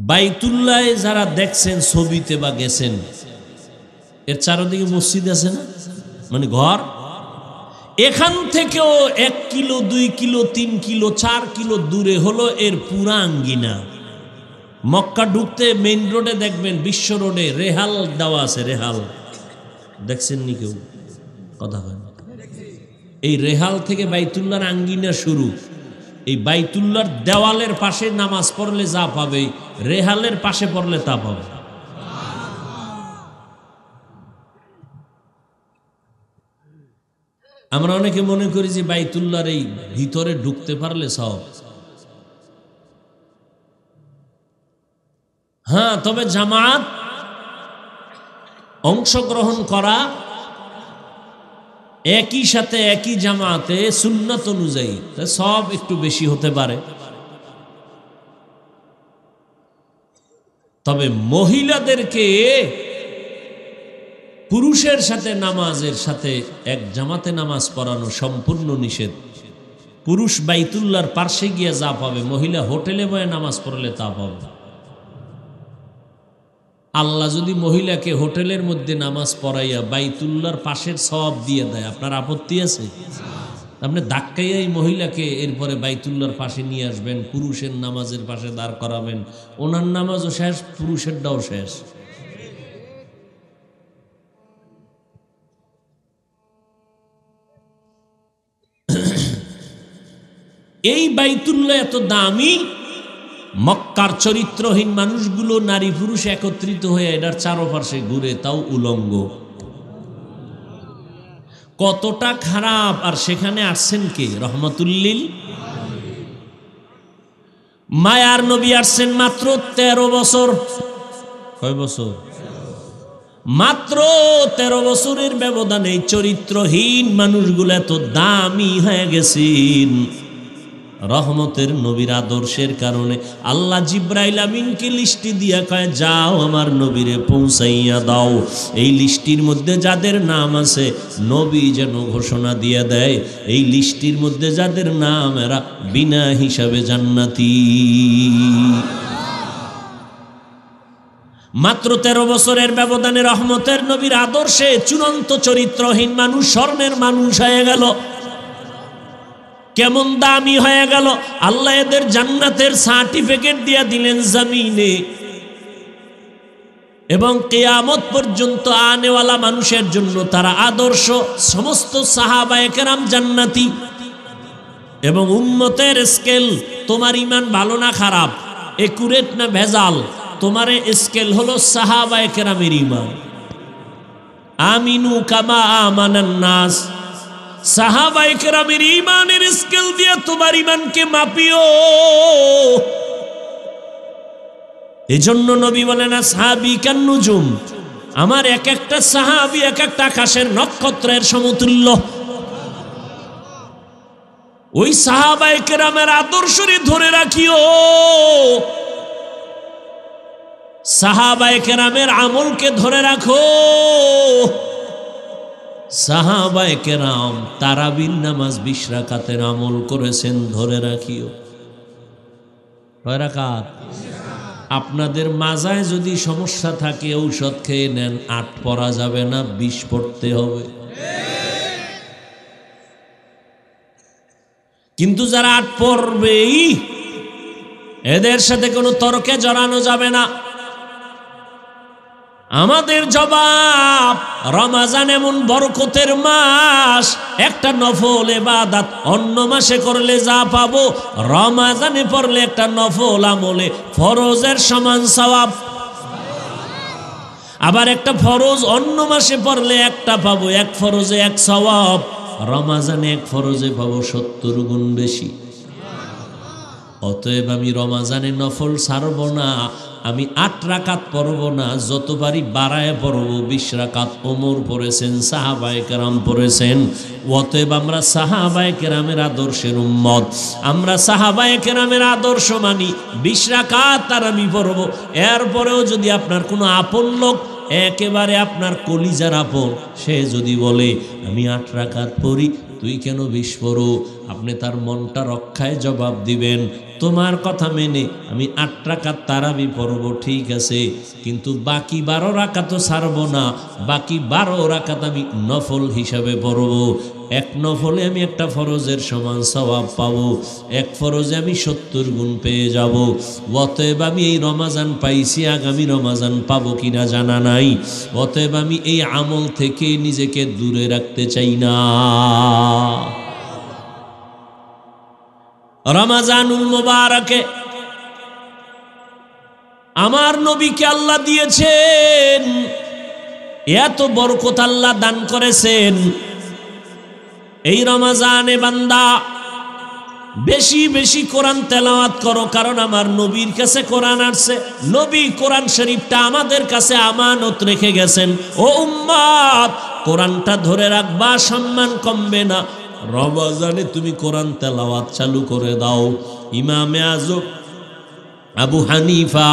বাইতুল্লাহ যারা দেখছেন ছবিতে বা গেছেন, এর চারদিকে মসজিদ আছে না, মানে ঘর। এখান থেকেও 1 কিলো 2 কিলো 3 কিলো 4 কিলো দূরে হলো এর পুরা আঙ্গিনা। মক্কা ঢুকতে মেইন রোডে দেখবেন, বিশ্ব রোডে রেহাল দেওয়া আছে। রেহাল দেখছেন নি কেউ? কথা হয় না। এই রেহাল থেকে বাইতুল্লাহর আঙ্গিনা শুরু। এই বাইতুল্লাহর দেওয়ালের পাশে নামাজ পড়লে যা পাবে, রেহালের পাশে পড়লে তা পাবে। আমরা অনেকে মনে করি যে বাইতুল্লাহর এই ভিতরে ঢুকতে পারলে সব। হ্যাঁ, তবে জামাত অংশগ্রহণ করা, একই সাথে একই জামাতে সুন্নাত অনুযায়ী সব একটু বেশি হতে পারে। তবে মহিলাদেরকে পুরুষের সাথে নামাজের সাথে এক জামাতে নামাজ পড়ানো সম্পূর্ণ নিষেধ। পুরুষ বাইতুল্লাহর পার্শ্বে গিয়ে যা পাবে, মহিলা হোটেলে বয়ে নামাজ পড়লে তা পাবে। আল্লাহ যদি মহিলাকে হোটেলের মধ্যে নামাজ পড়াইয়া বাইতুল্লাহর পাশের সওয়াব দিয়ে দেয়, আপনার আপত্তি আছে? আপনি ধাক্কাইয়া এই মহিলাকে এরপরে বাইতুল্লাহর পাশে নিয়ে আসবেন, পুরুষের নামাজের পাশে দাঁড় করাবেন, ওনার নামাজও শেষ, পুরুষেরটাও শেষ। এই বাইতুল্লাহ এত দামি, মক্কার চরিত্রহীন মানুষগুলো নারী পুরুষ একত্রিত হয়ে এটার চারপাশে ঘুরে, তাও উলঙ্গ। কতটা খারাপ! আর সেখানে আসছেন কে? রহমাতুল্লিল। মায়ার নবী আসছেন মাত্র 13 বছর। কয় বছর? মাত্র 13 বছরের ব্যবধানে চরিত্রহীন মানুষগুলো এত দামি হয়ে গেছেন রহমতের নবীর আদর্শের কারণে। আল্লাহ জিব্রাইল আমিনকে লিস্টি দিয়া কয়, যাও আমার নবীরে পৌঁছাইয়া দাও। এই লিস্টির মধ্যে যাদের নাম আছে নবী যেন ঘোষণা দিয়ে দেয়, এই লিস্টির মধ্যে যাদের নাম এরা বিনা হিসাবে জান্নাতি। মাত্র 13 বছরের ব্যবধানে রহমতের নবীর আদর্শে চূড়ান্ত চরিত্রহীন মানুষ স্বর্ণের মানুষ হয়ে গেল। কেমন দামি হয়ে গেল! আল্লাহ এদের জান্নাতের সার্টিফিকেট দিয়ে দিলেন জমিনে, এবং কিয়ামত পর্যন্ত আনেওয়ালা মানুষের জন্য তারা আদর্শ। সমস্ত সাহাবায়ে কেরাম জান্নাতি। এবং উম্মতের স্কেল, তোমার ইমান ভালো না খারাপ, একুরেট না ভেজাল, তোমার স্কেল হলো সাহাবায়ে কেরামের ইমান। আমিনু কামা আমানান নাস, সাহাবায়ে কেরামের ইমানের স্কেল দিয়ে তোমার ইমানকে মাপিও। এজন্য নবী বলেন, সাহাবী কান নুজুম, আমার এক একটা সাহাবী এক একটা আকাশের নক্ষত্রের সমতুল্য। ওই সাহাবায়ে কেরামের আদর্শরে ধরে রাখিও, সাহাবায়ে কেরামের আমলকে ধরে রাখো। সাহাবায়ে কেরাম তারাবির নামাজ 20 রাকাতের আমল করেছেন, ধরে রাখিও। কয় রাকাত? আপনাদের মাজায় যদি সমস্যা থাকে ঔষধ খেয়ে নেন, 8 পড়া যাবে না, 20 পড়তে হবে। কিন্তু যারা 8 পড়বেই এদের সাথে কোনো তর্কে জড়ানো যাবে না। আমাদের জবাব, রমজান এমন বরকতের মাস, একটা নফল ইবাদত অন্য মাসে করলে যা পাবো, রমজানে পড়লে একটা নফল আমলে ফরজের সমান সওয়াব। আবার একটা ফরজ অন্য মাসে পড়লে একটা পাবো, এক ফরজে 1 সওয়াব, রমজানে 1 ফরজে পাবো 70 গুণ বেশি। অতএব আমি রমজানে নফল ছাড়ব না, আমি 8 রাকাত পড়ব না, যত পারি বাড়ায় পড়ব। 20 রাকাত ওমর পড়েছেন, সাহাবায়ে কেরাম পড়েছেন। অতএব আমরা সাহাবায়ে কেরামের আদর্শের উম্মত, আমরা সাহাবায়ে কেরামের আদর্শ মানি। 20 রাকাত আর আমি পড়ব। এরপরেও যদি আপনার কোনো আপন লোক, একেবারে আপনার কলিজার আপন, সে যদি বলে আমি 8 রাকাত পড়ি, তুই কেন 20 পড়ো, আপনি তার মনটা রক্ষায় জবাব দিবেন, তোমার কথা মেনে আমি 8 রাকাত তারাবি পড়ব, ঠিক আছে, কিন্তু বাকি 12 রাকাতও ছাড়ব না। বাকি 12 রাকাত আমি নফল হিসাবে পড়ব। 1 নফলে আমি একটা ফরজের সমান সওয়াব পাবো, 1 ফরজে আমি 70 গুণ পেয়ে যাব। অতএব আমি এই রমজান পাইছি, আগামী রমজান পাবো কিনা জানা নাই। অতএব আমি এই আমল থেকে নিজেকে দূরে রাখতে চাই না। রমজানুল মুবারকে আমার নবীকে আল্লাহ দিয়েছেন, এত বরকত আল্লাহ দান করেছেন। এই রমজানে বান্দা বেশি বেশি কোরআন তেলাওয়াত করো, কারণ আমার নবীর কাছে কোরআন আসছে। নবী কোরআন শরীফটা আমাদের কাছে আমানত রেখে গেছেন। ও উম্মত, কোরআনটা ধরে রাখবা, সম্মান কমবে না। রমজানে তুমি কোরআন তেলাওয়াত চালু করে দাও। ইমামে আজম আবু হানিফা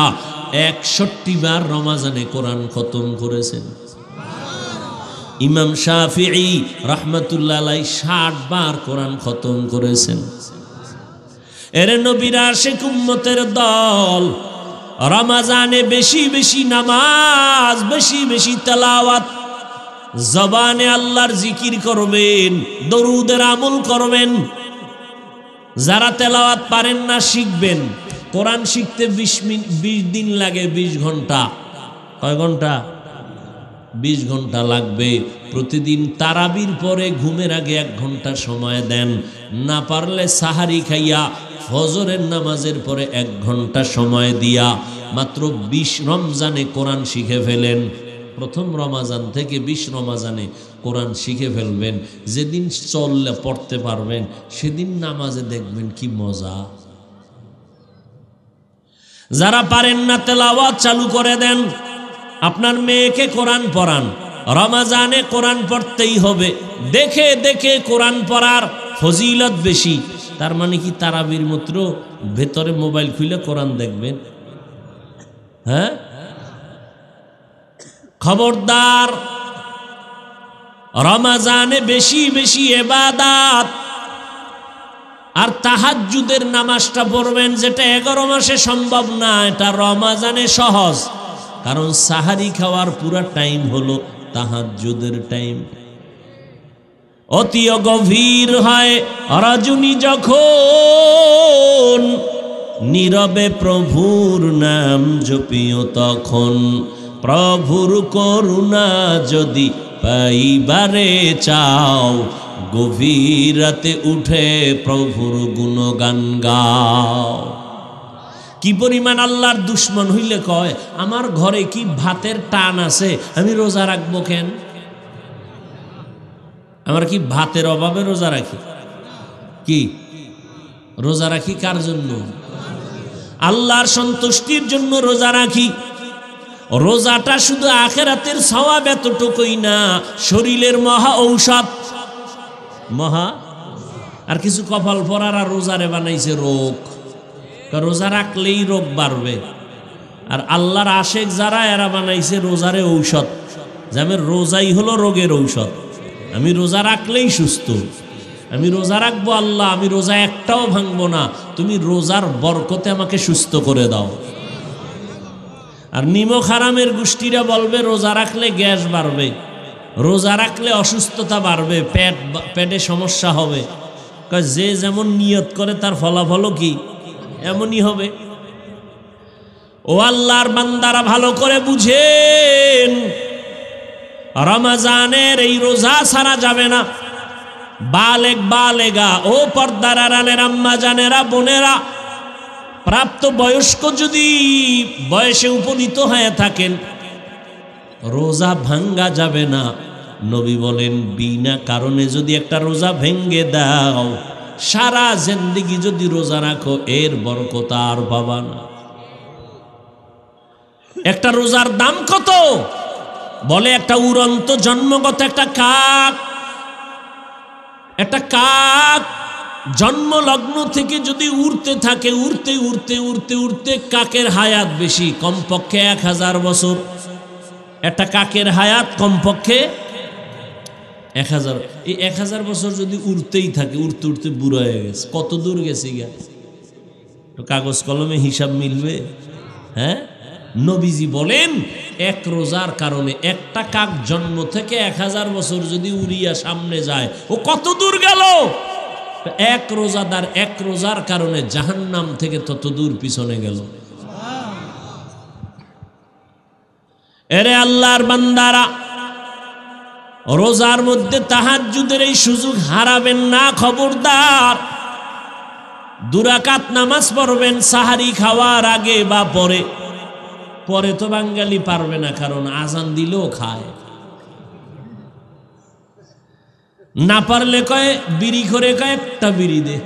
61 বার রমজানে কোরআন খতম করেছেন। ইমাম শাফিঈ রাহমাতুল্লাহ আলাইহি 60 বার কোরআন খতম করেছেন। এর নবীর আশিক উম্মতের দল রমজানে বেশি বেশি নামাজ, বেশি বেশি তেলাওয়াত, জবানে আল্লাহর জিকির করবেন, দরুদের আমল করবেন। যারা তেলাওয়াত পারেন না শিখবেন। কোরআন শিখতে 20 দিন লাগে, 20 ঘন্টা। কয় ঘন্টা? 20 ঘন্টা লাগবে। প্রতিদিন তারাবির পরে ঘুমের আগে 1 ঘন্টা সময় দেন। না পারলে সাহারি খাইয়া ফজরের নামাজের পরে 1 ঘন্টা সময় দিয়া মাত্র 20 রমজানে কোরআন শিখে ফেলেন। প্রথম রমজান থেকে 20 রমজানে কোরআন শিখে ফেলবেন। যেদিন চললে পড়তে পারবেন, সেদিন নামাজে দেখবেন কি মজা। যারা পারেন না তেলাওয়াত চালু করে দেন। আপনার মেয়েকে কোরআন পড়ান, রমাজানে কোরআন পড়তেই হবে। দেখে দেখে কোরআন পড়ার ফজিলত বেশি। তার মানে কি তারাবির মাত্র ভেতরে মোবাইল খুলে কোরআন দেখবেন? হ্যাঁ, খবরদার। রমাজানে বেশি বেশি ইবাদত আর তাহাজ্জুদের নামাজটা পড়বেন, যেটা 11 মাসে সম্ভব না, এটা রমাজানে সহজ। কারণ সাহারি খাওয়ার পুরা টাইম হলো তাহাজ্জুদের টাইম। অতি গভীর হয় রজনী যখন, নীরবে প্রভুর নাম জপিও তখন। প্রভুর করুণা যদি পাইবারে চাও, গভীর রাতে উঠে প্রভুর গুণগান গাও। কি পরিমাণ আল্লাহর দুশ্মন হইলে কয়, আমার ঘরে কি ভাতের টান আছে, আমি রোজা রাখবো কেন? আমরা কি ভাতের অভাবে রোজা রাখি? কি রোজা রাখি কার জন্য? আল্লাহর সন্তুষ্টির জন্য রোজা রাখি। রোজাটা শুধু আখিরাতের সওয়াব এতটুকুই না, শরীরের মহা ঔষধ। মহা আর কিছু কপাল পরার আর রোজারে বানাইছে রোগ। রোজা রাখলেই রোগ বাড়বে। আর আল্লাহর আশেক যারা, এরা বানাইছে রোজারে ঔষধ। যেমন রোজাই হলো রোগের ঔষধ। আমি রোজা রাখলেই সুস্থ, আমি রোজা রাখবো আল্লাহ, আমি রোজা একটাও ভাঙবো না, তুমি রোজার বরকতে আমাকে সুস্থ করে দাও। আর নিমক হারামের গোষ্ঠীরা বলবে রোজা রাখলে গ্যাস বাড়বে, রোজা রাখলে অসুস্থতা বাড়বে, পেটে সমস্যা হবে। যে যেমন নিয়ত করে তার ফলাফলও কি এমনই হবে। ও আল্লাহর বান্দারা, ভালো করে বুঝেন, রমজানের এই রোজা ছাড়া যাবে না। বালেগ বালেগা, ও পর্দার আড়ালের আম্মা জানেরা, বোনেরা, প্রাপ্ত বয়স্ক যদি বয়সে উপনীত হয়ে থাকেন, রোজা ভাঙ্গা যাবে না। নবী বলেন, বিনা কারণে যদি একটা রোজা ভেঙ্গে দাও, সারা জিন্দেগি যদি রোজা রাখো, এর বরকত আর পাবা না। একটা রোজার দাম কত? বলে একটা উড়ন্ত জন্মগত একটা কাক, একটা কাক জন্ম লগ্ন থেকে যদি উড়তে থাকে, উড়তে উড়তে উড়তে উড়তে কাকের হায়াত বেশি, কমপক্ষে 1000 বছর। একটা কাকের হায়াত কমপক্ষে 1000। এই 1000 বছর যদি উড়তেই থাকে, উড়তে উড়তে বুড়ো হয়ে গেছে, কত দূর গেছে গিয়া? তো কাগজ কলমে হিসাব মিলবে? হ্যাঁ, নবীজি বলেন, এক রোজার কারণে একটা কাক জন্ম থেকে 1000 বছর যদি উড়িয়া সামনে যায়, ও কত দূর গেল? এক রোজাদার এক রোজার কারণে জাহান্নাম থেকে তত দূর পিছনে গেল। এরে আল্লাহর বান্দারা, রোজার মধ্যে তাহাজ্জুদের এই সুযোগ হারাবেন না, খবরদার। 2 রাকাত নামাজ পড়বেন সাহারি খাওয়ার আগে বা পরে। পরে তো বাঙালি পারবে না, কারণ আজান দিলেও খায় না। পারলে কয় বিড়ি করে, কয় একটা বিড়ি দে।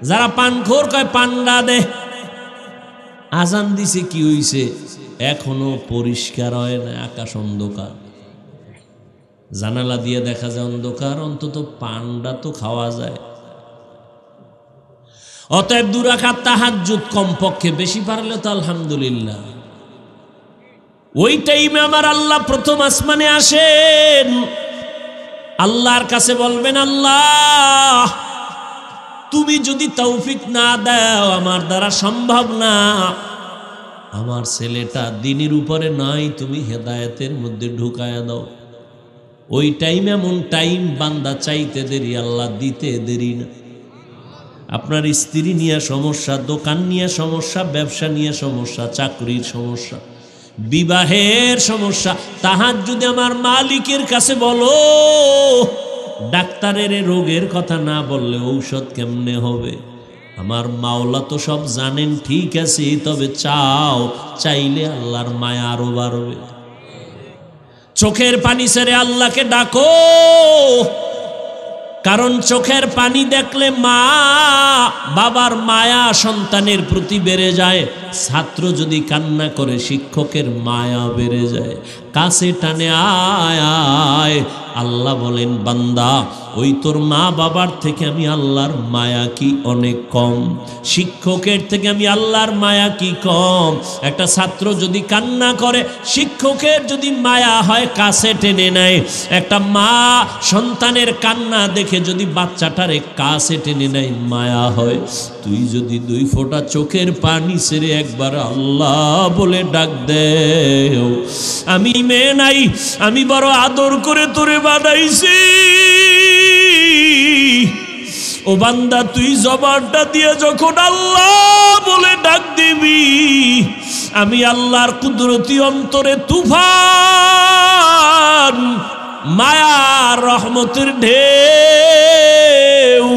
যারা পানখোর কয় পান্ডা দে। আজান দিছে কি হইছে? এখনো পরিষ্কার হয় না, আকাশ অন্ধকার। জানালা দিয়ে দেখা যায় অন্ধকার, অন্তত পান্ডা তো খাওয়া যায়। অতএব 2 রাকাত তাহাজ্জুদ কমপক্ষে, বেশি পারলে তো আলহামদুলিল্লাহ। ওই টাইমে আমার আল্লাহ প্রথম আসমানে আসেন, আল্লাহর কাছে বলবেন, আল্লাহ তুমি যদি তৌফিক না দাও, আমার দ্বারা সম্ভব না। আমার ছেলেটা দিনের উপরে নাই, তুমি হেদায়েতের মধ্যে ঢুকায়া দাও। ওই টাইম এমন টাইম, বান্দা চাইতে দেরি, আল্লাহ দিতে দেরি না। আপনার স্ত্রী নিয়ে সমস্যা, দোকান নিয়ে সমস্যা, ব্যবসা নিয়ে সমস্যা, চাকরির সমস্যা, বিবাহের সমস্যা, তাহাজ্জুদে আমার মালিকের কাছে বলো। ডাক্তারের রোগের কথা না বললে ঔষধ কেমনে হবে? আমার মাওলা তো সব জানেন, ঠিক আছে, তবে চাও, চাইলে আল্লাহর মায়া আরো বাড়বে। চোখের পানি ছেড়ে আল্লাহকে ডাকো। কারণ চোখের পানি দেখলে মা বাবার মায়া সন্তানের প্রতি বেড়ে যায়। ছাত্র যদি কান্না করে শিক্ষকের মায়া বেড়ে যায়। কাছে টানে আয় আয়। আল্লাহ বলেন বান্দা, ওই তোর মা বাবার থেকে আমি আল্লাহর মায়া কি অনেক কম? শিক্ষকের থেকে আমি আল্লাহর মায়া কি কম? একটা ছাত্র যদি কান্না করে, শিক্ষকের যদি মায়া হয় কাছে টেনে নেয়। একটা মা সন্তানের কান্না দেখে যদি বাচ্চাটারে কাছে টেনে নেয়, মায়া হয়। তুই যদি 2 ফোঁটা চোখের পানি ছেড়ে একবার আল্লাহ বলে ডাক দেও, আমি মেয়ে নাই, আমি বড় আদর করে তোরে বানাইছি, ও বান্দা তুই জবানটা দিয়ে যখন আল্লাহ বলে ডাক দিবি, আমি আল্লাহর কুদরতি অন্তরে তুফান মায়া রহমতের ঢেউ,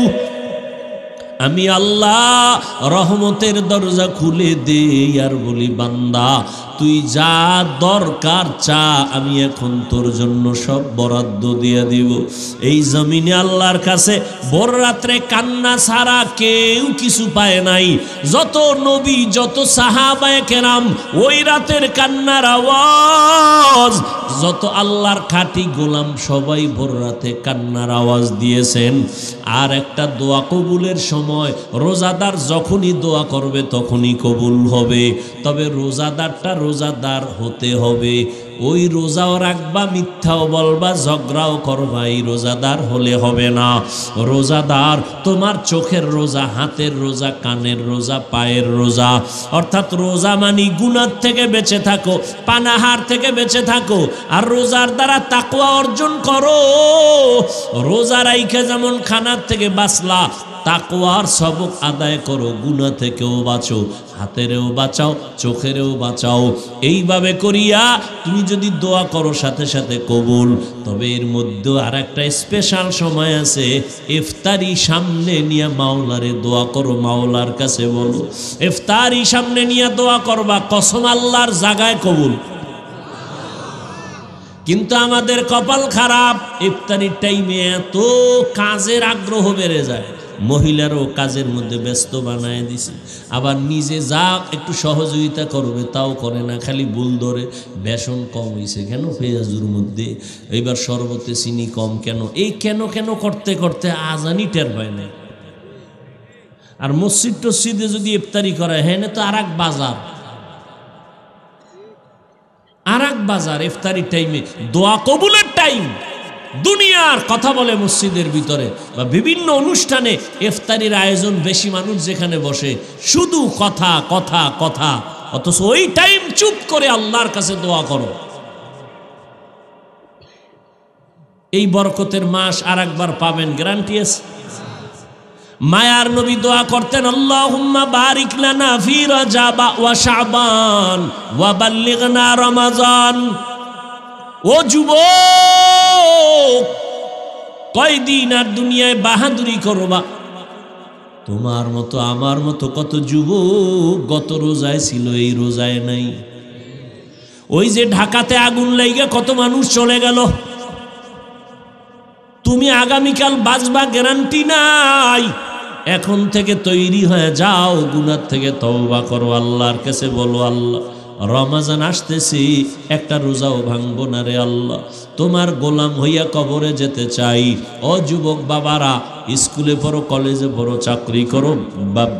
আমি আল্লাহ রহমতের দরজা খুলে দেই আর বলি বান্দা তুই যা দরকার চা, আমি এখন তোর জন্য সব বরাদ্দ দিয়ে দিব। এই জমিনে আল্লাহর কাছে ভোর রাত্রে কান্না ছাড়া কেউ কিছু পায় নাই। যত নবী, যত সাহাবায়ে কেরাম ওই রাতের কান্নার আওয়াজ, যত আল্লাহর খাঁটি গোলাম সবাই ভোর রাতে কান্নার আওয়াজ দিয়েছেন। আর একটা দোয়া কবুলের সময়, রোজাদার যখনই দোয়া করবে তখনই কবুল হবে। তবে রোজাদারটা রোজাদার হতে হবে। ওই রোজাও রাখবা, মিথ্যাও বলবা, ঝগড়াও করবা, এই রোজাদার হলে হবে না। রোজাদার তোমার চোখের রোজা, হাতের রোজা, কানের রোজা, পায়ের রোজা। অর্থাৎ রোজা মানি গুনাহ থেকে বেঁচে থাকো, পানাহার থেকে বেঁচে থাকো, আর রোজার দ্বারা তাকওয়া অর্জন করো। রোজা রাইখা যেমন খানার থেকে বাঁচলা, তাকওয়ার সবক আদায় করো, গুনাহ থেকেও বাঁচো, হাতেরও বাঁচাও, চোখেরও বাঁচাও। এইভাবে করিয়া তুমি যদি দোয়া করো সাথে সাথে কবুল। তবে এর মধ্যে আর একটা স্পেশাল সময় আছে, ইফতারি সামনে নিয়ে মাওলারে দোয়া করো, মাওলার কাছে বলো। ইফতারি সামনে নিয়ে দোয়া করবা, কসম আল্লাহর জায়গায় কবুল। কিন্তু আমাদের কপাল খারাপ, ইফতারির টাইমে এত কাজের আগ্রহ বেড়ে যায়, মহিলারও কাজের মধ্যে ব্যস্ত বানায় দিছে। আবার নিজে যা একটু সহযোগিতা করবে তাও করে না, খালি ভুল ধরে। বেসন কম হয়েছে কেন পেঁয়াজুর মধ্যে, এইবার শরবতে চিনি কম কেন, এই কেন কেন করতে করতে আজানি টের পায় না। আর মসজিদ টসজিদে যদি ইফতারি করা হয় না, তো আর এক বাজার, আর এক বাজার। ইফতারির টাইমে দোয়া কবুলের টাইম, দুনিয়ার কথা বলে মসজিদের ভিতরে বা বিভিন্ন অনুষ্ঠানে ইফতারির আয়োজন, বেশি মানুষ যেখানে বসে শুধু কথা কথা কথা, অথচ ওই টাইম চুপ করে আল্লাহর কাছে দোয়া করো। এই বরকতের মাস আর একবার পাবেন, গ্যারান্টি আছে। মায়ার নবী দোয়া করতেন, আল্লাহুম্মা বারিক লানা ফি রাজাব ওয়া শাবান ওয়া বাল্লিগনা রমাজান। ও যুবক, কয়দিন আর দুনিয়ায় বাহাদুরি করবা? তোমার মতো আমার মতো কত যুবক গত রোজায় ছিল, এই রোজায় নাই। ওই যে ঢাকাতে আগুন লাইগা কত মানুষ চলে গেল, তুমি আগামীকাল বাঁচবা গ্যারান্টি নাই। এখন থেকে তৈরি হয়ে যাও, গুনাহ থেকে তওবা করো, আল্লাহর কাছে বলো, আল্লাহ রমাজান আসতেছি, একটা রোজাও ভাঙবো না রে আল্লাহ, তোমার গোলাম হইয়া কবরে যেতে চাই। ও যুবক বাবারা, স্কুলে পড়ো, কলেজে পড়ো, চাকরি করো,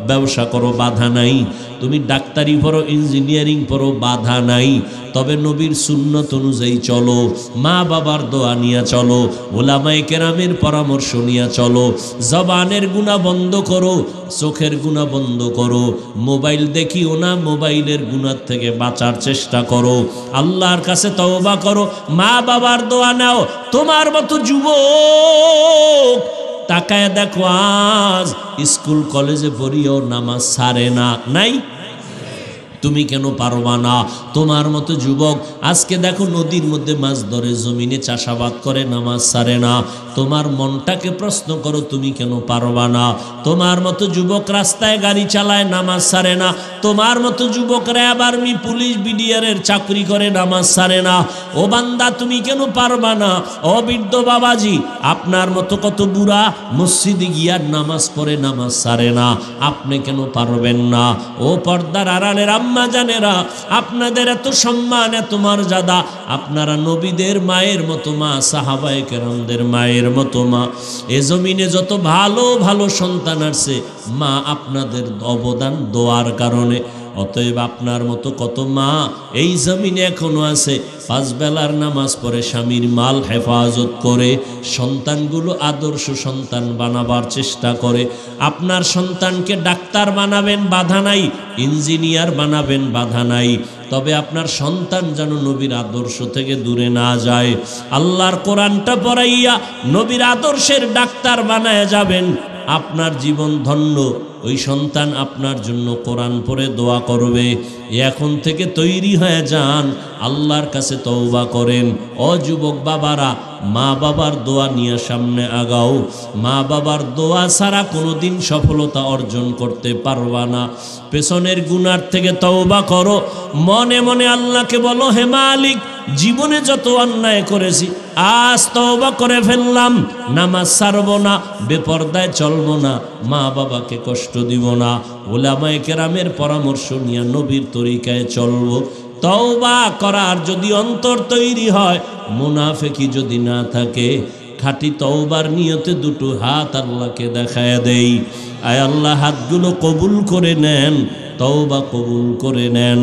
ব্যবসা করো, বাধা নাই। তুমি ডাক্তারি পড়ো, ইঞ্জিনিয়ারিং পড়ো, বাধা নাই। তবে নবীর সুন্নত অনুযায়ী চলো, মা বাবার দোয়া নিয়ে চলো, ওলামায়ে কেরামের পরামর্শ নিয়ে চলো। জবানের গুনাহ বন্ধ করো, চোখের গুনাহ বন্ধ করো, মোবাইল দেখিও না, মোবাইলের গুনাহ থেকে বাঁচার চেষ্টা করো, আল্লাহর কাছে তওবা করো, মা বাবার দোয়া নাও। তোমার মতো যুবক তাকায় দেখো, আজ স্কুল কলেজে পড়িও নামাজ ছাড়ে না, নাই? তুমি কেন পারবা না? তোমার মতো যুবক আজকে দেখো নদীর মধ্যে মাছ ধরে, জমিনে চাষাবাদ করে, নামাজ ছাড়ে না। তোমার মনটাকে প্রশ্ন করো, তুমি কেন পারবা না? তোমার মতো যুবক রাস্তায় গাড়ি চালায়, নামাজ ছাড়ে না। তোমার মতো যুবকরা আবার পুলিশ বিডিআরের চাকরি করে, নামাজ ছাড়ে না। ও বান্দা, তুমি কেন পারবা না? ও বৃদ্ধ বাবাজি, আপনার মতো কত বুড়া মসজিদে গিয়ার নামাজ পড়ে, নামাজ ছাড়ে না, আপনি কেন পারবেন না? ও পর্দার আড়ালের আম্মা জানেরা, আপনাদের এত সম্মান, এত মর্যাদা, আপনারা নবীদের মায়ের মতো মা, সাহাবায়ে কেরামদের মায়ের মতো মা। এ জমিনে যত ভালো ভালো সন্তান আসছে, মা আপনাদের অবদান দোয়ার কারণে। অতএব আপনার মতো কত মা এই জমিনে এখনো আছে, 5 বেলার নামাজ পড়ে, স্বামীর মাল হেফাজত করে, সন্তানগুলো আদর্শ সন্তান বানাবার চেষ্টা করে। আপনার সন্তানকে ডাক্তার বানাবেন, বাধা নাই, ইঞ্জিনিয়ার বানাবেন, বাধা নাই, তবে আপনার সন্তান যেন নবীর আদর্শ থেকে দূরে না যায়। আল্লাহর কোরআনটা পড়াইয়া নবীর আদর্শের ডাক্তার বানায় যাবেন, আপনার জীবন ধন্য। ওই সন্তান আপনার জন্য কোরআন পড়ে দোয়া করবে। এখন থেকে তৈরি হয়ে যান, আল্লাহর কাছে তওবা করেন। ও যুবক বাবারা, মা বাবার দোয়া নিয়ে সামনে আগাও। মা বাবার দোয়া ছাড়া কোনোদিন সফলতা অর্জন করতে পারবা না। পেছনের গুনার থেকে তওবা করো, মনে মনে আল্লাহকে বলো, হে মালিক, জীবনে যত অন্যায় করেছি আজ তওবা করে ফেললাম, নামাজ ছাড়বো না, বেপরদায় চলবো না, মা বাবাকে কষ্ট দিব না, উলামায়ে কেরামের পরামর্শ নিয়ে নবীর তরিকায় চলবো। তওবা করার যদি অন্তর তৈরি হয়, মুনাফিকি যদি না থাকে, খাঁটি তওবার নিয়তে দুটো হাত আল্লাহকে দেখায় দেই। আয় আল্লাহ, হাতগুলো কবুল করে নেন, তওবা কবুল করে নেন।